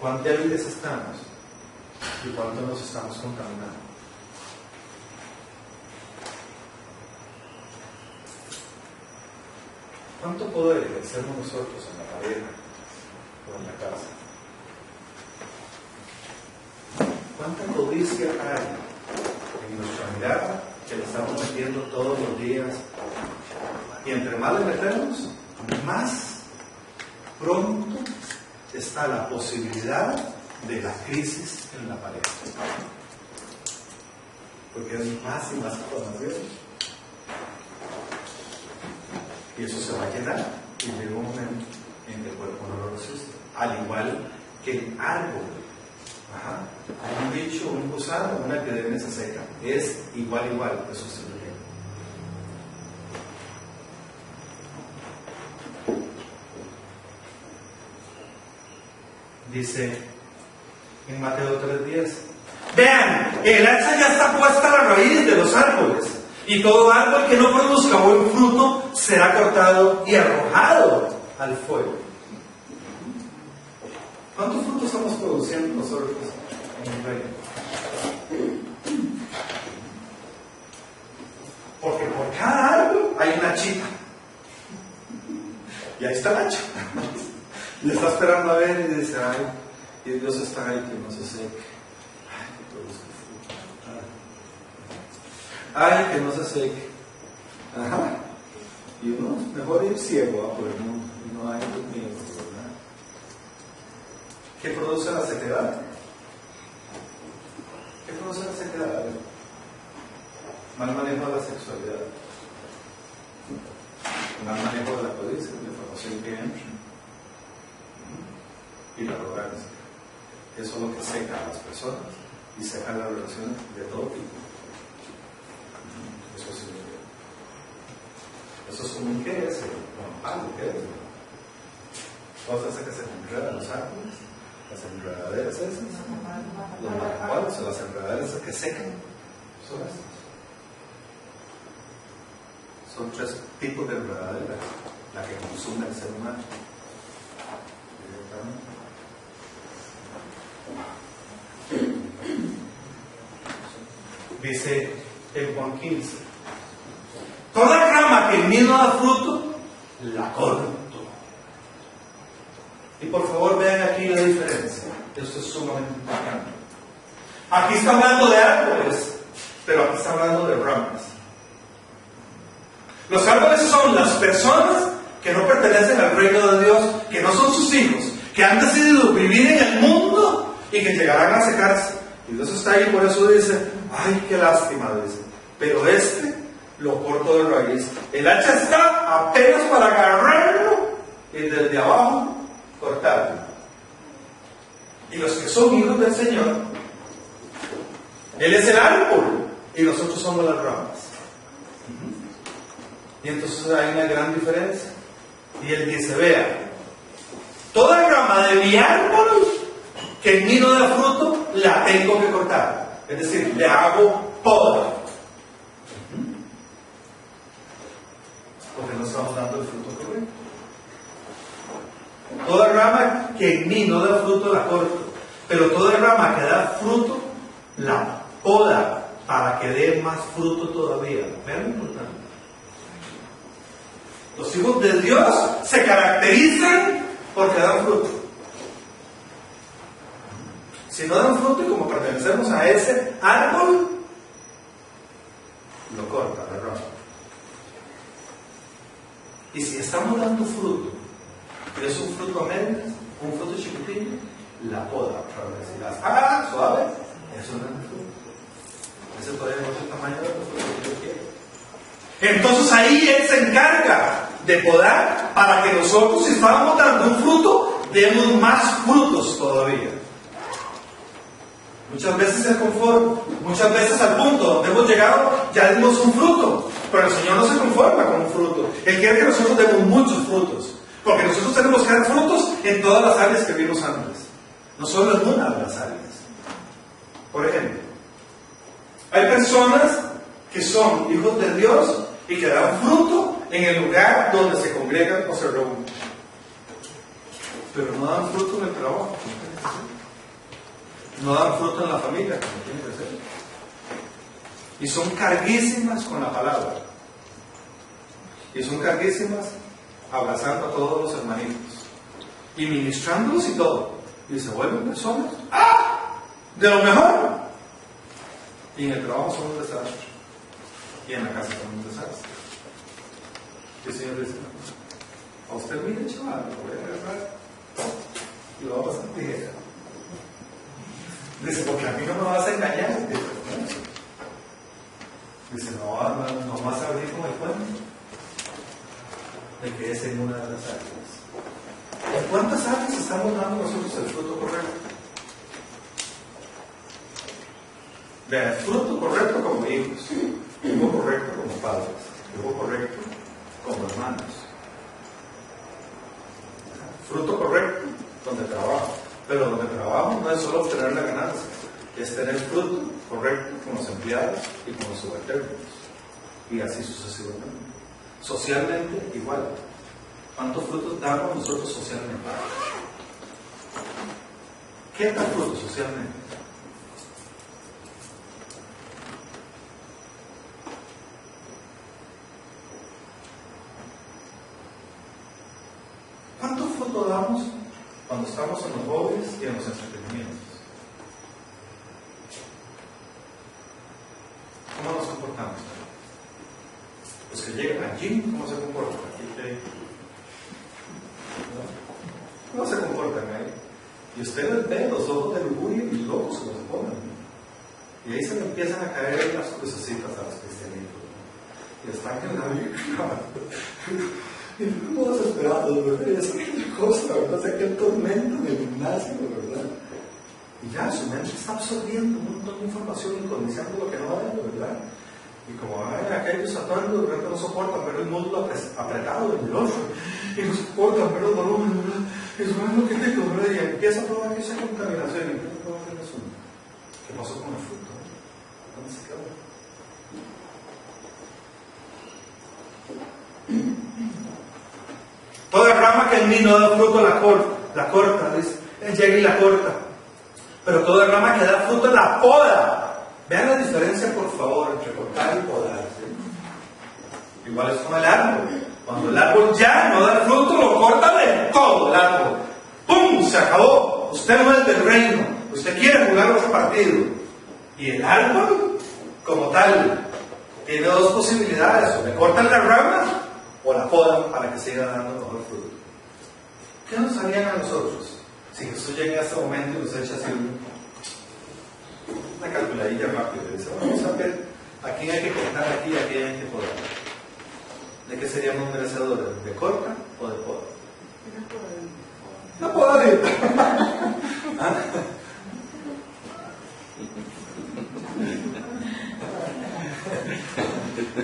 cuán débiles estamos y cuánto nos estamos contaminando. ¿Cuánto poder ejercemos nosotros en la pareja o en la casa? ¿Cuánta codicia hay en nuestra mirada que le estamos metiendo todos los días? Y entre más le metemos, más pronto está la posibilidad de la crisis en la pareja. Porque es más y más información. Y eso se va a llenar. Y llega un momento en que el cuerpo no lo resiste. Al igual que el árbol. Hay un bicho, un gusano, una epidemia se seca. Es igual, eso se lo lleva. Dice en Mateo 3:10: vean, el hacha ya está puesta a la raíz de los árboles, y todo árbol que no produzca buen fruto será cortado y arrojado al fuego. ¿Cuántos frutos estamos produciendo nosotros en el reino? Porque por cada árbol hay una chica. Y ahí está el hacha. Y está esperando a ver y dice: ay, y Dios está ahí que no se seque. Ay, que produzca fruto. Ay, que no se seque. Ajá. Y uno, mejor ir ciego por el mundo. Y no hay miedo, ¿verdad? ¿Qué produce la sequedad? ¿Qué produce la sequedad? Mal manejo de la sexualidad. Mal manejo de la codicia, la información que entra. Y la arrogancia. Eso es lo que seca a las personas y seca las relaciones de todo tipo. Eso sí. Eso es como un qué es, algo que es. Cosas que se enredan los árboles, las enredaderas esas, los marihuanos o las enredaderas que secan. Son estas. Son tres tipos de enredaderas, la que consume el ser humano. Dice en Juan 15: toda rama que en mí no da fruto, la corto. Y por favor vean aquí la diferencia. Esto es sumamente importante. Aquí está hablando de árboles, pero aquí está hablando de ramas. Los árboles son las personas que no pertenecen al reino de Dios, que no son sus hijos, que han decidido vivir en el mundo y que llegarán a secarse. Y Dios está ahí, por eso dice: ay, qué lástima, dice. Pero lo corto de raíz. El hacha está apenas para agarrarlo y desde abajo cortarlo. Y los que son hijos del Señor, Él es el árbol y nosotros somos las ramas. Y entonces hay una gran diferencia. Y Él dice: vea, toda rama de mi árbol que en mí no da fruto, la tengo que cortar. Es decir, le hago poda. Porque no estamos dando el fruto correcto. Toda rama que en mí no da fruto, la corto. Pero toda rama que da fruto, la poda para que dé más fruto todavía. Vean lo importante. Los hijos de Dios se caracterizan porque dan fruto. Si no dan fruto y como pertenecemos a ese árbol, lo corta, la rama. Y si estamos dando fruto, y es un fruto medio, un fruto chiquitillo, la poda otra vez. Y las suave, eso no es fruto. Ese todavía no es el tamaño de los frutos que yo quiero. Entonces ahí Él se encarga de podar para que nosotros, si estábamos dando un fruto, demos más frutos todavía. Muchas veces se conforma, muchas veces al punto donde hemos llegado ya dimos un fruto, pero el Señor no se conforma con un fruto. Él quiere que nosotros demos muchos frutos, porque nosotros tenemos que dar frutos en todas las áreas que vimos antes, no solo en una de las áreas. Por ejemplo, hay personas que son hijos de Dios y que dan fruto en el lugar donde se congregan o se reúnen, pero no dan fruto en el trabajo. No dan fruto en la familia, como tiene que ser. Y son carguísimas con la palabra. Y son carguísimas abrazando a todos los hermanitos. Y ministrándolos y todo. Y se vuelven personas de lo mejor. Y en el trabajo son un desastre. Y en la casa son un desastre. Y el Señor dice: a usted mire, chaval, lo voy a agarrar y lo va a pasar tijera. Dice, porque a mí no me vas a engañar. Dice, no vas a abrir con el cuento de que es en una de las áreas. ¿En cuántas áreas estamos dando nosotros el fruto correcto? Vean, el fruto correcto como hijos, el fruto correcto como padres, el fruto correcto como hermanos. Fruto correcto donde trabajo. Pero donde trabajo no es solo obtener la ganancia, es tener fruto correcto con los empleados y con los subalternos. Y así sucesivamente. Socialmente, igual. ¿Cuántos frutos damos nosotros socialmente? ¿Qué da fruto socialmente? ¿Cuánto fruto damos cuando estamos en los hobbies y en los entretenimientos? ¿Cómo nos comportamos? Los que llegan allí, ¿cómo se comportan? ¿Cómo se comportan ahí? Y ustedes ven los ojos de lujuria y locos que los ponen. Y ahí se le empiezan a caer las crucecitas a los cristianitos. Y están en la vida. Y no desesperados, ¿verdad? Y es otra cosa, ¿verdad? O sea, que el tormento en el gimnasio, ¿verdad? Y ya su mente está absorbiendo un montón de información y codiciando lo que no hay, ¿verdad? Y como hay aquellos actuando, de repente no soportan ver el músculo apretado en el otro, y no soportan ver el volumen, ¿verdad? Y eso es lo que tengo, ¿verdad? Y empieza a probar esa contaminación, y empieza a probar el asunto. ¿Qué pasó con el fruto? ¿Dónde se quedó? Toda rama que en mí no da fruto la corta, dice. Él llega y la corta. Pero toda rama que da fruto la poda. Vean la diferencia, por favor, entre cortar y podar. ¿Sí? Igual es con el árbol. Cuando el árbol ya no da fruto, lo corta de todo el árbol. ¡Pum! Se acabó. Usted no es del reino. Usted quiere jugar ese partido. Y el árbol, como tal, tiene dos posibilidades. O le cortan las ramas o la podan para que siga dando mejor fruto. ¿Qué nos harían a nosotros si Jesús llega a este momento y nos echa así una calculadilla rápida y dice, vamos a ver a quién hay que cortar aquí y a quién hay que podar? ¿De qué seríamos merecedores? ¿De corta o de poda? Una podadita.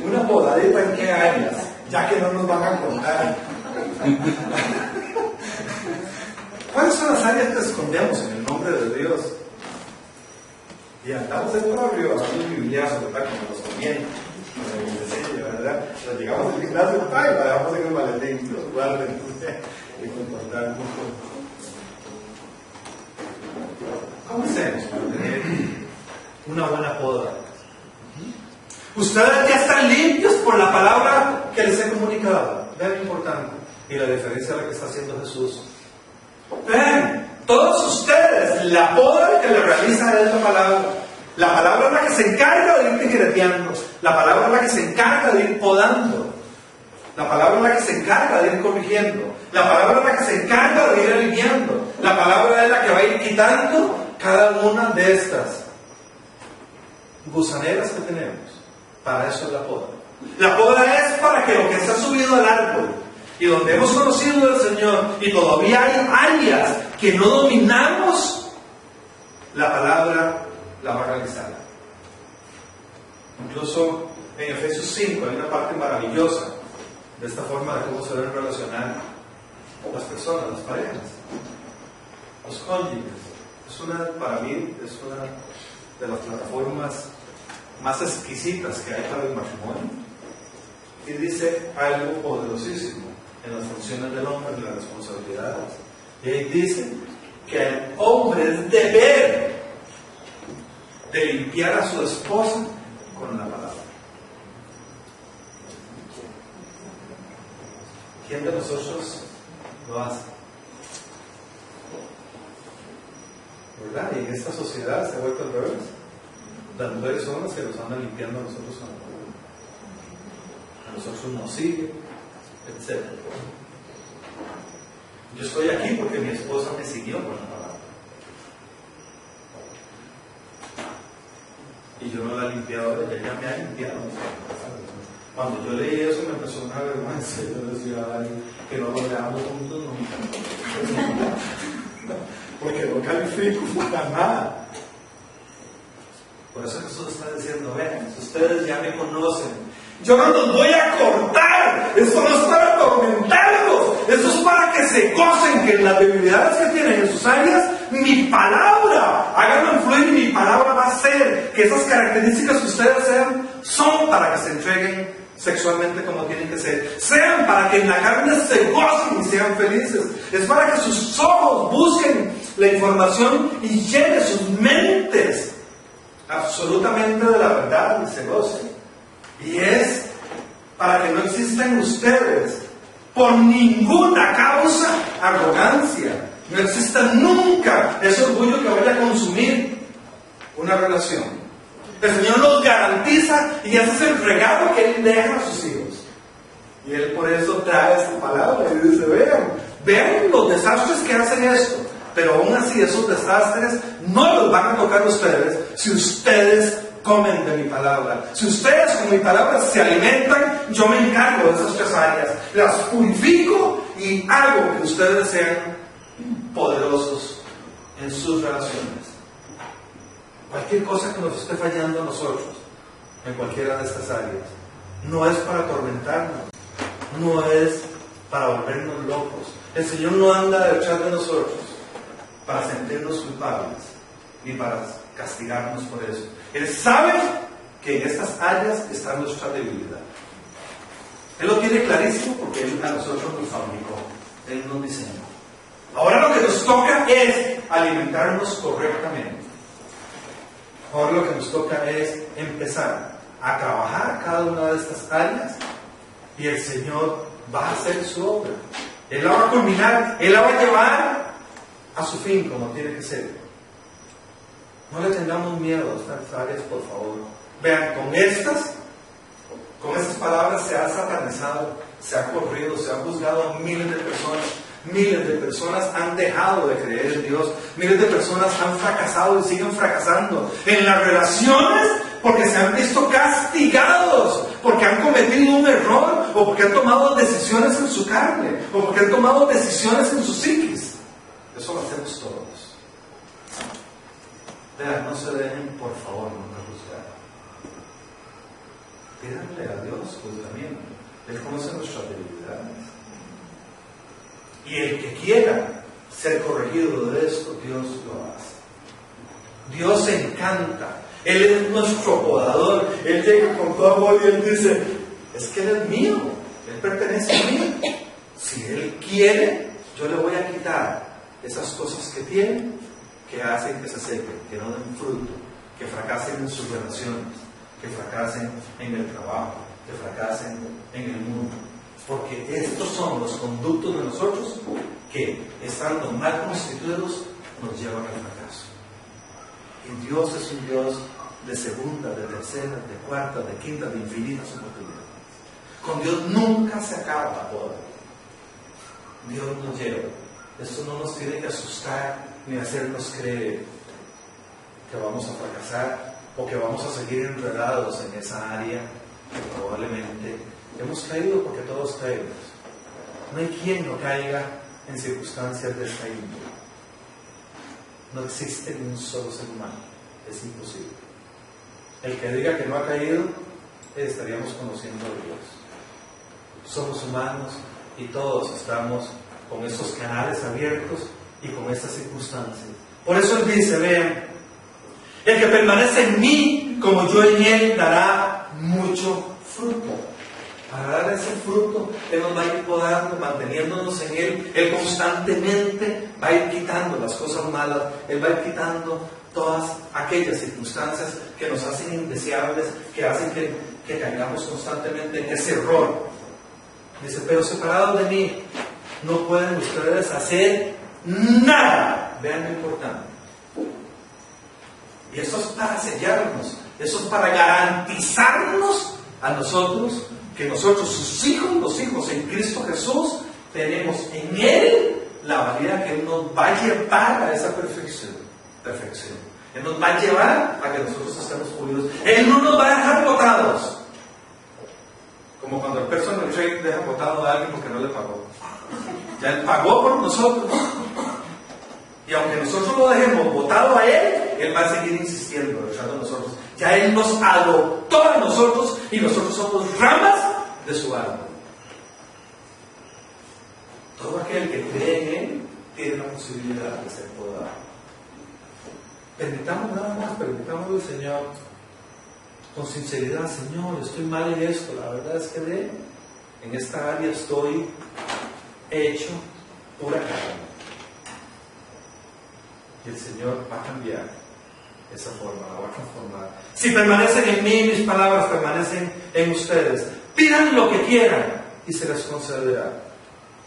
Una podadita en qué áreas, ya que no nos van a contar. ¿Cuáles son las áreas que escondemos en el nombre de Dios? Y andamos en por arriba, haciendo bibliazos, ¿verdad? Como los comienzos, ¿verdad? Nos llegamos al gimnasio, y la dejamos en el maletín, los guarden, y comportar mucho. ¿Cómo hacemos para tener una buena poda? Ustedes ya están limpios por la palabra que les he comunicado. vean lo importante y la diferencia de la que está haciendo Jesús. Vean, todos ustedes, la poda que le realiza es la palabra. La palabra es la que se encarga de ir tijereteando. La palabra es la que se encarga de ir podando. La palabra es la que se encarga de ir corrigiendo. La palabra es la que se encarga de ir alineando. La palabra es la que va a ir quitando cada una de estas gusaneras que tenemos. Para eso es la poda. La poda es para que lo que está subido al árbol y donde hemos conocido al Señor y todavía hay áreas que no dominamos, la palabra la va a realizar. Incluso en Efesios 5 hay una parte maravillosa de esta forma de cómo se deben relacionar las personas, las parejas, los cónyuges. Para mí, es una de las plataformas más exquisitas que hay para el matrimonio. Y dice algo poderosísimo en las funciones del hombre, en las responsabilidades. Y ahí dice que el hombre es deber de limpiar a su esposa con la palabra. ¿Quién de nosotros lo hace? ¿Verdad? Y en esta sociedad se ha vuelto al revés. Las mujeres son las que nos andan limpiando a nosotros con la palabra. A nosotros nos siguen, etc. Yo estoy aquí porque mi esposa me siguió con la palabra. Y yo no la he limpiado, ella me ha limpiado. Cuando yo leí eso me empezó una vergüenza. Yo decía, ay, que no lo leamos juntos nunca. Porque no califico para nada. Por eso Jesús está diciendo, vean, si ustedes ya me conocen, yo no los voy a cortar. Eso no es para atormentarlos. Eso es para que se gocen, que en las debilidades que tienen en sus áreas, mi palabra, háganlo influir, mi palabra va a ser que esas características que ustedes sean, son para que se entreguen sexualmente como tienen que ser. Sean para que en la carne se gocen y sean felices. Es para que sus ojos busquen la información y llenen sus mentes absolutamente de la verdad y se gocen. Y es para que no exista en ustedes por ninguna causa arrogancia. No exista nunca ese orgullo que vaya a consumir una relación. El Señor nos garantiza y ese es el regalo que Él deja a sus hijos. Y Él por eso trae esta palabra y dice, vean los desastres que hacen esto. Pero aún así esos desastres no los van a tocar a ustedes si ustedes comen de mi palabra. Si ustedes con mi palabra se alimentan, yo me encargo de esas tres áreas. Las purifico y hago que ustedes sean poderosos en sus relaciones. Cualquier cosa que nos esté fallando a nosotros, en cualquiera de estas áreas, no es para atormentarnos, no es para volvernos locos. El Señor no anda detrás de nosotros para sentirnos culpables, ni para castigarnos por eso. Él sabe que en estas áreas está nuestra debilidad. Él lo tiene clarísimo porque Él a nosotros nos fabricó, Él nos diseñó. Ahora lo que nos toca es alimentarnos correctamente. Ahora lo que nos toca es empezar a trabajar cada una de estas áreas y el Señor va a hacer su obra. Él la va a culminar, Él la va a llevar a su fin como tiene que ser. No le tengamos miedo a estas áreas, por favor. Vean, con estas palabras se ha satanizado, se ha corrido, se ha juzgado a miles de personas. Miles de personas han dejado de creer en Dios. Miles de personas han fracasado y siguen fracasando en las relaciones porque se han visto castigados, porque han cometido un error o porque han tomado decisiones en su carne o porque han tomado decisiones en su psiquis. Eso lo hacemos todos. Vean, no se dejen, por favor, nunca juzgar. Pídanle a Dios juzgamiento. Él conoce nuestras debilidades. Y el que quiera ser corregido de esto, Dios lo hace. Dios se encanta. Él es nuestro podador. Él llega con todo amor y Él dice, es que Él es mío. Él pertenece a mí. Si Él quiere, yo le voy a quitar esas cosas que tiene, que hacen que se sequen, que no den fruto, que fracasen en sus relaciones, que fracasen en el trabajo, que fracasen en el mundo. Porque estos son los conductos de nosotros que, estando mal constituidos, nos llevan al fracaso. Y Dios es un Dios de segunda, de tercera, de cuarta, de quinta, de infinitas oportunidades. Con Dios nunca se acaba la poda. Dios nos lleva. Esto no nos tiene que asustar ni hacernos creer que vamos a fracasar o que vamos a seguir enredados en esa área que probablemente hemos caído, porque todos caemos. No hay quien no caiga en circunstancias de esta índole. No existe ni un solo ser humano. Es imposible. El que diga que no ha caído, estaríamos conociendo a Dios. Somos humanos y todos estamos con esos canales abiertos y con estas circunstancias. Por eso Él dice, vean, el que permanece en mí, como yo en Él, dará mucho fruto. Para dar ese fruto, Él nos va a ir podando, manteniéndonos en Él. Él constantemente va a ir quitando las cosas malas. Él va a ir quitando todas aquellas circunstancias que nos hacen indeseables, que hacen que caigamos constantemente en ese error. Dice, pero separados de mí, no pueden ustedes hacer nada. Vean lo importante. Y eso es para sellarnos, eso es para garantizarnos a nosotros que nosotros, sus hijos, los hijos en Cristo Jesús, tenemos en Él la valía que Él nos va a llevar a esa perfección. Él nos va a llevar a que nosotros estemos pulidos. Él no nos va a dejar botados. Como cuando el personal trainer deja botado a alguien porque no le pagó. Ya Él pagó por nosotros. Y aunque nosotros lo dejemos botado a Él, Él va a seguir insistiendo, detrás de nosotros. Ya Él nos adoptó a nosotros y nosotros somos ramas de su árbol. Todo aquel que cree en Él tiene la posibilidad de ser podado. Permitamos nada más, permitámoslo al Señor con sinceridad. Señor, estoy mal en esto, la verdad es que en esta área estoy hecho pura carne. Y el Señor va a cambiar esa forma, la va a transformar. Si permanecen en mí, mis palabras permanecen en ustedes. Pidan lo que quieran y se les concederá.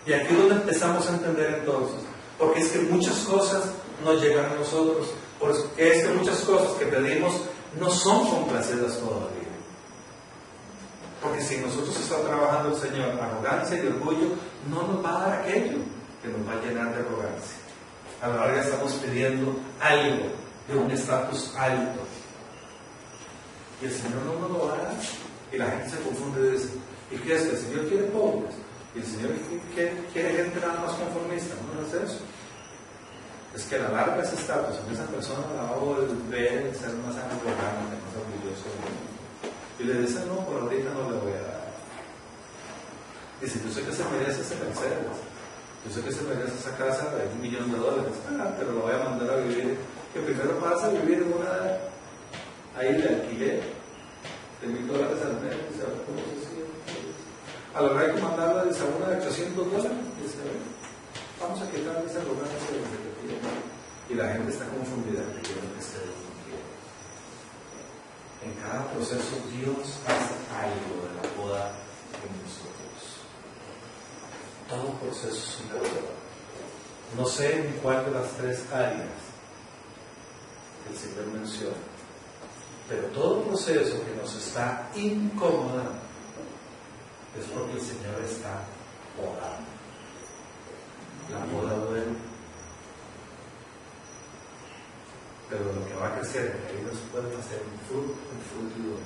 Y aquí es donde empezamos a entender entonces, porque es que muchas cosas no llegan a nosotros, porque es que muchas cosas que pedimos no son complacidas todavía. Porque si nosotros está trabajando el Señor arrogancia y orgullo, no nos va a dar aquello que nos va a llenar de arrogancia. A la larga estamos pidiendo algo de un estatus alto. Y el Señor no nos lo va a dar. Y la gente se confunde y dice, ¿y qué es? ¿El Señor quiere pobres? ¿Y el Señor quiere gente nada más conformista? No es eso. Es que a la larga ese estatus en esa persona la va a volver a ser más arrogante, más orgulloso. Y le dice, no, por ahorita no le voy a dar. Dice, yo sé que se merece ese Mercedes. Yo sé que se merece esa casa de $1 millón. Pero lo voy a mandar a vivir. Que primero pasa a vivir en una ahí de alquiler de $1,000 al mes. Dice, a ver cómo se sigue. A la hora hay que mandarla a una de $800. Dice, vamos a quitar esa arrogancia de que te piden. Y la gente está confundida que quieren que esté confundida. En cada proceso Dios hace algo de la poda en nosotros. Todo proceso es una poda. No sé en cuál de las 3 áreas que el Señor menciona, pero todo proceso que nos está incomodando es porque el Señor está podando. La poda duele, pero lo que va a crecer en la vida se puede hacer un fruto y duele.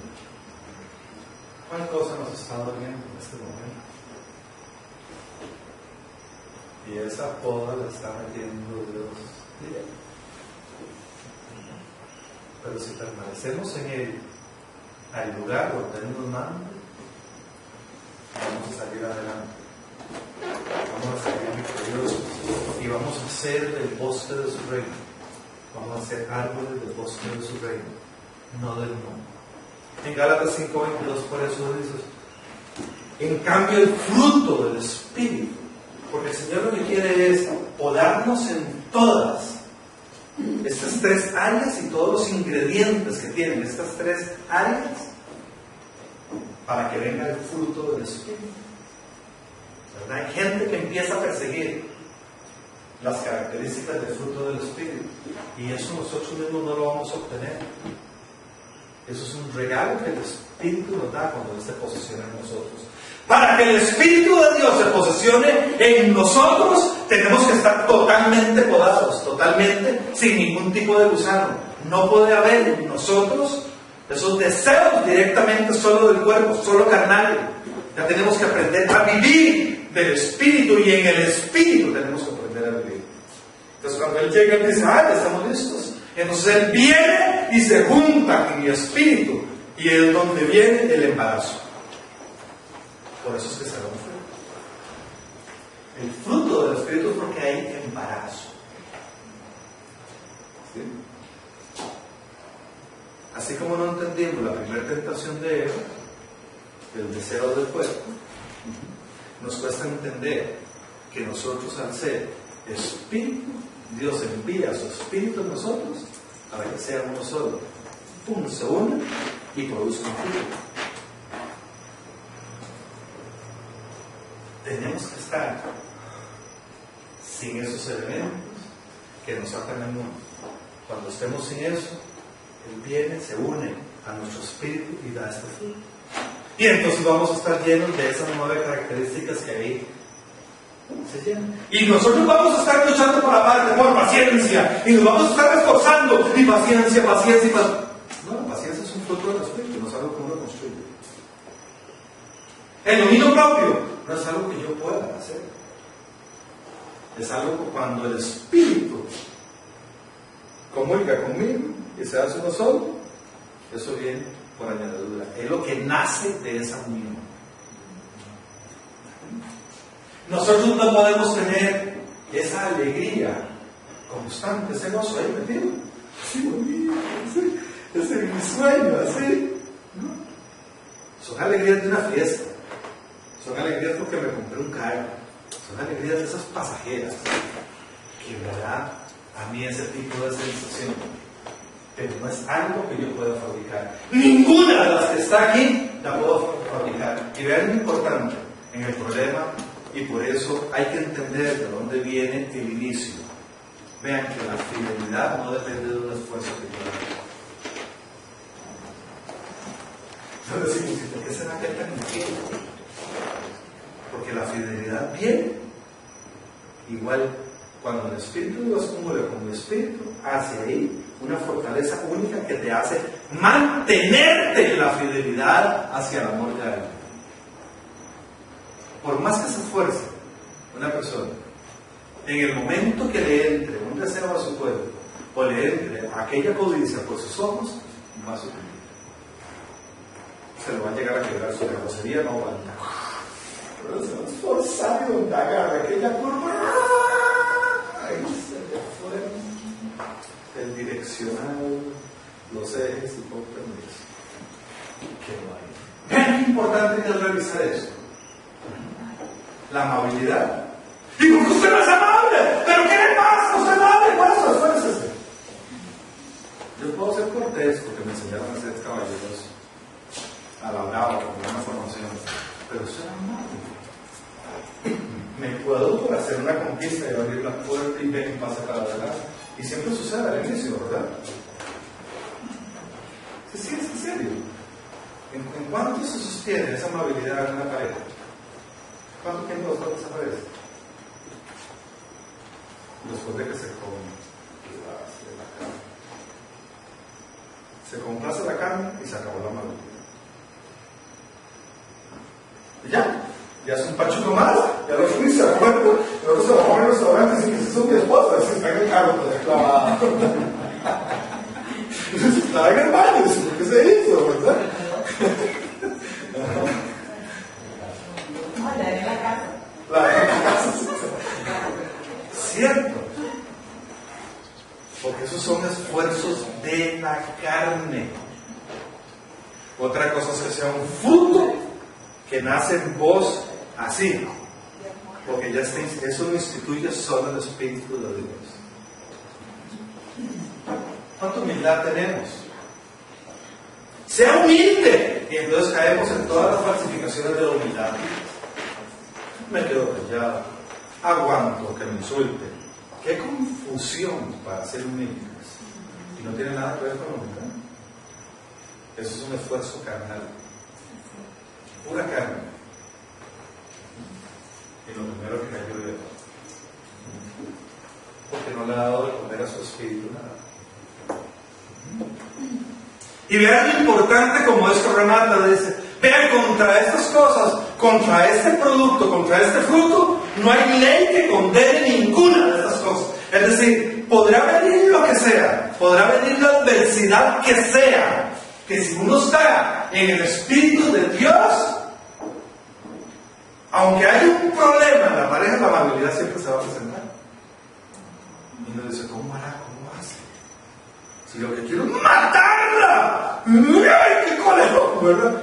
¿Cuál cosa nos está doliendo en este momento? Y esa poda la está metiendo Dios directo. Pero si permanecemos en Él, al lugar donde Él nos manda, vamos a salir adelante. Vamos a salir victoriosos y vamos a ser del bosque de su reino. Vamos a ser árboles del bosque de su reino, no del mundo. En Gálatas 5:22 por eso dice, en cambio el fruto del Espíritu, porque el Señor lo que quiere es podarnos en todas estas 3 áreas y todos los ingredientes que tienen estas 3 áreas para que venga el fruto del Espíritu. ¿verdad? Hay gente que empieza a perseguir las características del fruto del Espíritu, y eso nosotros mismos no lo vamos a obtener. Eso es un regalo que el Espíritu nos da cuando Él se posiciona en nosotros. Para que el Espíritu de Dios se posicione en nosotros, tenemos que estar totalmente podados, totalmente, sin ningún tipo de gusano. No puede haber en nosotros esos deseos directamente solo del cuerpo, solo carnales. Ya tenemos que aprender a vivir del Espíritu, y en el Espíritu tenemos que aprender a vivir. Entonces cuando Él llega, Él dice, ya estamos listos. Entonces Él viene y se junta con mi Espíritu, y es donde viene el embarazo. Por eso es que se da un fruto. El fruto del Espíritu es porque hay embarazo. ¿Sí? Así como no entendimos la primera tentación de Eva, el deseo del cuerpo, nos cuesta entender que nosotros, al ser Espíritu, Dios envía su Espíritu en nosotros para que sea uno solo. Pum, se une y produce un fruto. Tenemos que estar sin esos elementos que nos sacan al mundo. Cuando estemos sin eso, Él viene, se une a nuestro espíritu y da este fruto. Y entonces vamos a estar llenos de esas 9 características que ahí se llenan. Y nosotros vamos a estar luchando por la parte, por paciencia, y nos vamos a estar esforzando, y paciencia. No, la paciencia es un fruto del espíritu, no es algo que uno construye. El dominio propio no es algo que yo pueda hacer. Es algo que cuando el Espíritu comulga conmigo y se hace uno solo, eso viene por añadidura. Es lo que nace de esa unión. Nosotros no podemos tener esa alegría constante, ese gozo ahí metido. Así bonito, ese es mi sueño, así. ¿No? Son alegrías de una fiesta. Son alegrías porque me compré un carro. Son alegrías de esas pasajeras que me da a mí ese tipo de sensación. Pero no es algo que yo pueda fabricar. Ninguna de las que está aquí la puedo fabricar. Y vean lo importante en el problema, y por eso hay que entender de dónde viene el inicio. Vean que la fidelidad no depende de un esfuerzo que yo haga. Entonces decimos, ¿por qué será que es tan inquieto? Porque la fidelidad viene igual cuando el Espíritu de Dios comulga con el Espíritu, hace ahí una fortaleza única que te hace mantenerte en la fidelidad hacia el amor de alguien. Por más que se esfuerce una persona, en el momento que le entre un deseo a su cuerpo, o le entre aquella codicia por sus ojos, va a sufrir. Se le va a llegar a quebrar su carrocería, no aguanta. Pero se va a esforzar y donde agarra aquella curva, ahí se le fue el direccional, los ejes y todo permiso. Qué guay. Vean qué importante es revisar eso. La amabilidad. ¿Y por qué usted no es amable? ¿Pero qué le pasa? ¿Usted no hable? ¿Cuál esfuércese? Yo puedo ser cortés porque me enseñaron a ser caballeroso, a la brava, con una formación. Pero soy amable. Me puedo hacer una conquista y abrir la puerta y ven y pase para adelante. Y siempre sucede al inicio, ¿verdad? Sí, es en serio. ¿En cuánto se sostiene esa amabilidad en una pareja? ¿Cuánto tiempo después desaparece? Después de que se complace la carne. Se complace la carne y se acabó la amabilidad. Y ya es un pachuco más, ya los fuiste de acuerdo, nosotros se bajamos en el restaurante y dicen que si son mi esposa, si está en el carro, pues clavada. Estaba en el baño, ¿por qué se hizo, verdad? La de la casa. La de la casa. Cierto. Porque esos son esfuerzos de la carne. Otra cosa es que sea un fruto que nace en vos así. Porque ya eso lo instituye solo el Espíritu de Dios. ¿Cuánta humildad tenemos? Sea humilde. Y entonces caemos en todas las falsificaciones de la humildad. me quedo callado, aguanto que me insulten. Qué confusión para ser humildes. Y no tiene nada que ver con la humildad. Eso es un esfuerzo carnal, pura carne. Y lo primero que cayó de Dios, porque no le ha dado de comer a su espíritu nada. Y vean lo importante como esto remata, dice, vean, contra estas cosas, contra este producto, contra este fruto, no hay ley que condene ninguna de estas cosas. Es decir, podrá venir lo que sea, podrá venir la adversidad que sea, que si uno está en el Espíritu de Dios, aunque haya un problema en la pareja, la amabilidad siempre se va a presentar. Y uno dice, ¿cómo hará? ¿Cómo hace? Si lo que quiero es matarla, ¡ay, qué colero! ¿Verdad?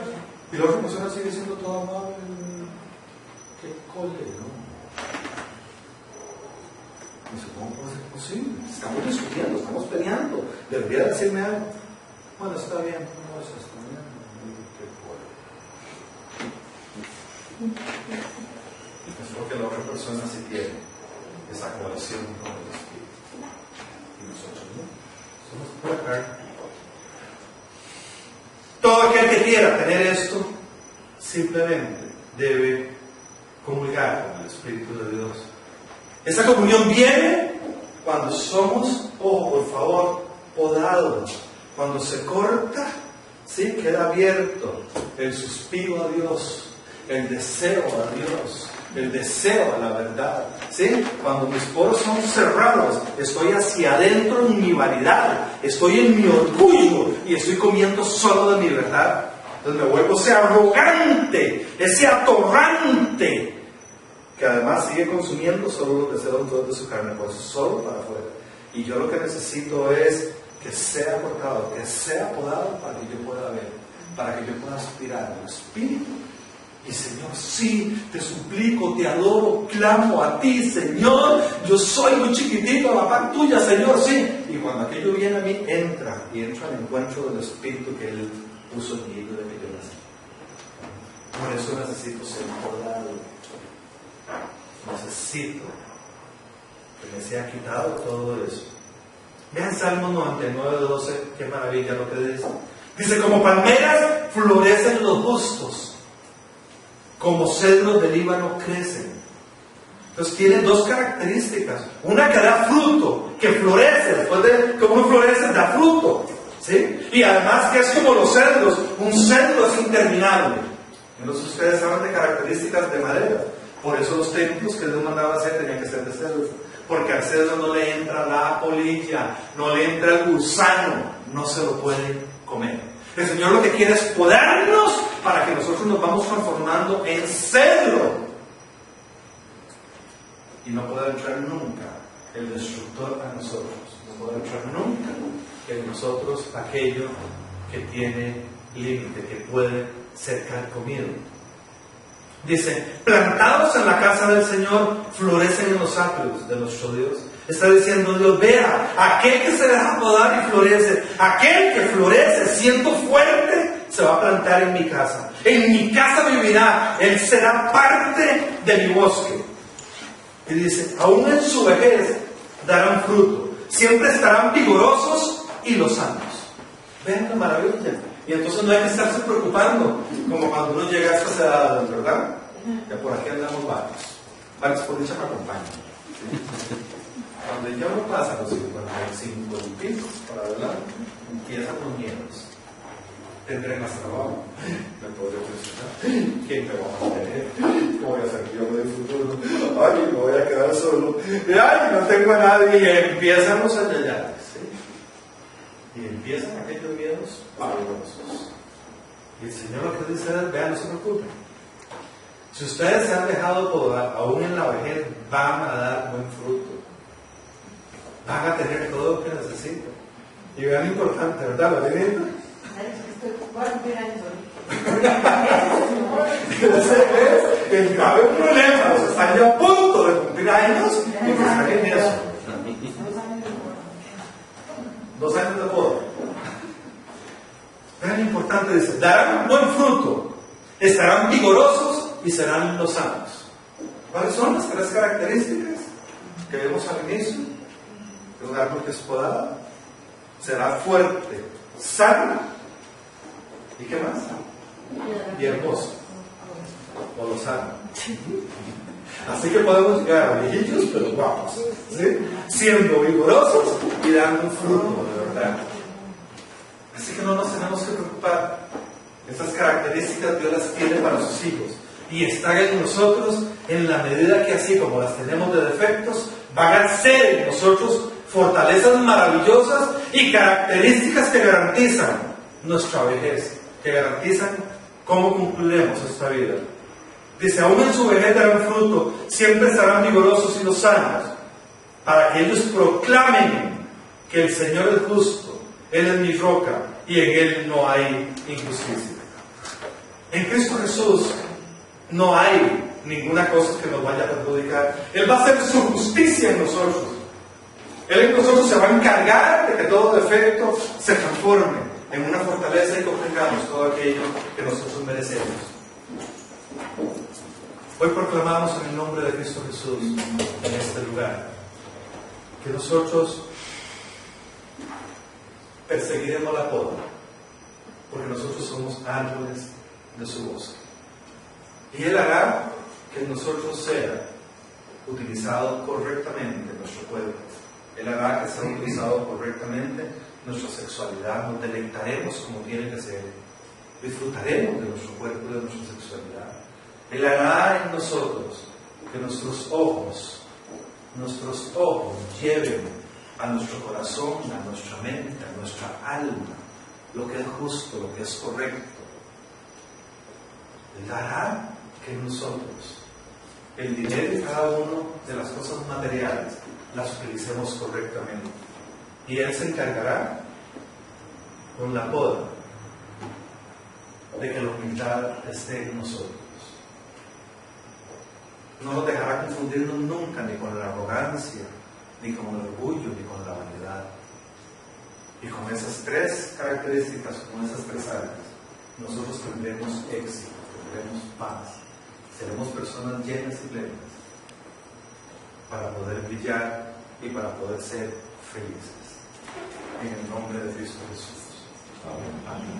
Y la otra persona sigue siendo toda amable. ¡Qué colero! Y dice, ¿cómo puede ser posible? Estamos discutiendo, estamos peleando. Debería decirme algo. Bueno, está bien, no es esto, ¿no? ¡Qué colero! Es porque la otra persona sí tiene esa coalición con el Espíritu. Y nosotros no. Somos pura carne. Todo aquel que quiera tener esto, simplemente debe comulgar con el Espíritu de Dios. Esa comunión viene cuando somos, ojo, por favor, podados. Cuando se corta, ¿sí? Queda abierto el suspiro a Dios, el deseo a Dios, el deseo a la verdad, ¿sí? Cuando mis poros son cerrados, estoy hacia adentro en mi vanidad, estoy en mi orgullo y estoy comiendo solo de mi verdad. Entonces me vuelvo ese arrogante, ese atorrante, que además sigue consumiendo solo los deseos de su carne, pues solo para afuera. Y yo lo que necesito es que sea cortado, que sea podado para que yo pueda ver, para que yo pueda aspirar al Espíritu. Y Señor, sí, te suplico, te adoro, clamo a ti, Señor. Yo soy muy chiquitito, la paz tuya, Señor, sí. Y cuando aquello viene a mí, entra al encuentro del Espíritu que Él puso en mí desde que yo nací. Por eso necesito ser podado. Necesito que me sea quitado todo eso. Vean Salmo 99:12, qué maravilla lo que dice. Dice, como palmeras florecen los justos, como cedros del Líbano crecen. Entonces tiene dos características. Una que da fruto, que florece. Después de cómo florece, da fruto, ¿sí? Y además que es como los cedros. Un cedro es interminable. Entonces ustedes saben de características de madera. Por eso los templos que Dios mandaba hacer tenían que ser de cedro. Porque al cedro no le entra la polilla, no le entra el gusano, no se lo puede comer. El Señor lo que quiere es podarnos para que nosotros nos vamos transformando en cedro. Y no puede entrar nunca el destructor a nosotros. No puede entrar nunca en nosotros aquello que tiene límite, que puede ser carcomido. Dice, plantados en la casa del Señor, florecen en los atrios de nuestro Dios. Está diciendo Dios, vea, aquel que se deja podar y florece, aquel que florece siendo fuerte, se va a plantar en mi casa. En mi casa vivirá, él será parte de mi bosque. Y dice, aún en su vejez darán fruto, siempre estarán vigorosos y lozanos. Vean la maravilla. Y entonces no hay que estarse preocupando, como cuando uno llega a estas edades, ¿verdad? Que por aquí andamos varios por dicha me acompañan. Cuando ya uno pasa los 55 y pico para adelante, empiezan los miedos. Tendré más trabajo, me podré presionar, ¿quién me va a mantener? ¿Qué voy a hacer yo del futuro? Ay, me voy a quedar solo, ay, no tengo a nadie. Y empiezan los ayayares, ¿sí? Y empiezan aquellos miedos pavorosos. Y el Señor lo que dice es, vean, no se preocupen. Si ustedes se han dejado podar, aún en la vejez van a dar buen fruto. Van a tener todo lo que necesitan. Y vean lo importante, ¿verdad? ¿Lo tienen? El grave problema, o sea, están ya a punto de cumplir años y que saquen eso. 2 años de boda. Vean lo importante, dice, darán buen fruto, estarán vigorosos y serán lozanos. ¿Cuáles son las 3 características que vemos al inicio? Un árbol que es podado será fuerte, sano, ¿y qué más? Y hermoso, o lo sano. Así que podemos llegar a viejitos pero guapos, ¿sí? Siendo vigorosos y dando un fruto de verdad. Así que no nos tenemos que preocupar. Estas características Dios las tiene para sus hijos y están en nosotros en la medida que, así como las tenemos de defectos, van a ser en nosotros fortalezas maravillosas y características que garantizan nuestra vejez, que garantizan cómo concluiremos esta vida. Dice, aún en su vejez darán fruto, siempre estarán vigorosos y los sanos, para que ellos proclamen que el Señor es justo, Él es mi roca y en Él no hay injusticia. En Cristo Jesús no hay ninguna cosa que nos vaya a perjudicar. Él va a hacer su justicia en nosotros. Él en nosotros se va a encargar de que todo defecto se transforme en una fortaleza y que obtengamos todo aquello que nosotros merecemos. Hoy proclamamos en el nombre de Cristo Jesús en este lugar que nosotros perseguiremos la poda, porque nosotros somos árboles de su bosque. Y Él hará que en nosotros sea utilizado correctamente nuestro cuerpo. Él hará que sea utilizado correctamente nuestra sexualidad. Nos deleitaremos como tiene que ser. Disfrutaremos de nuestro cuerpo y de nuestra sexualidad. Él hará en nosotros que nuestros ojos lleven a nuestro corazón, a nuestra mente, a nuestra alma, lo que es justo, lo que es correcto. Él hará que nosotros el dinero y cada una de las cosas materiales las utilicemos correctamente. Y Él se encargará con la poda de que la humildad esté en nosotros. No nos dejará confundirnos nunca ni con la arrogancia, ni con el orgullo, ni con la vanidad. Y con esas 3 características, con esas 3 áreas, nosotros tendremos éxito, tendremos paz, seremos personas llenas y plenas para poder brillar y para poder ser felices. En el nombre de Cristo Jesús. Amén.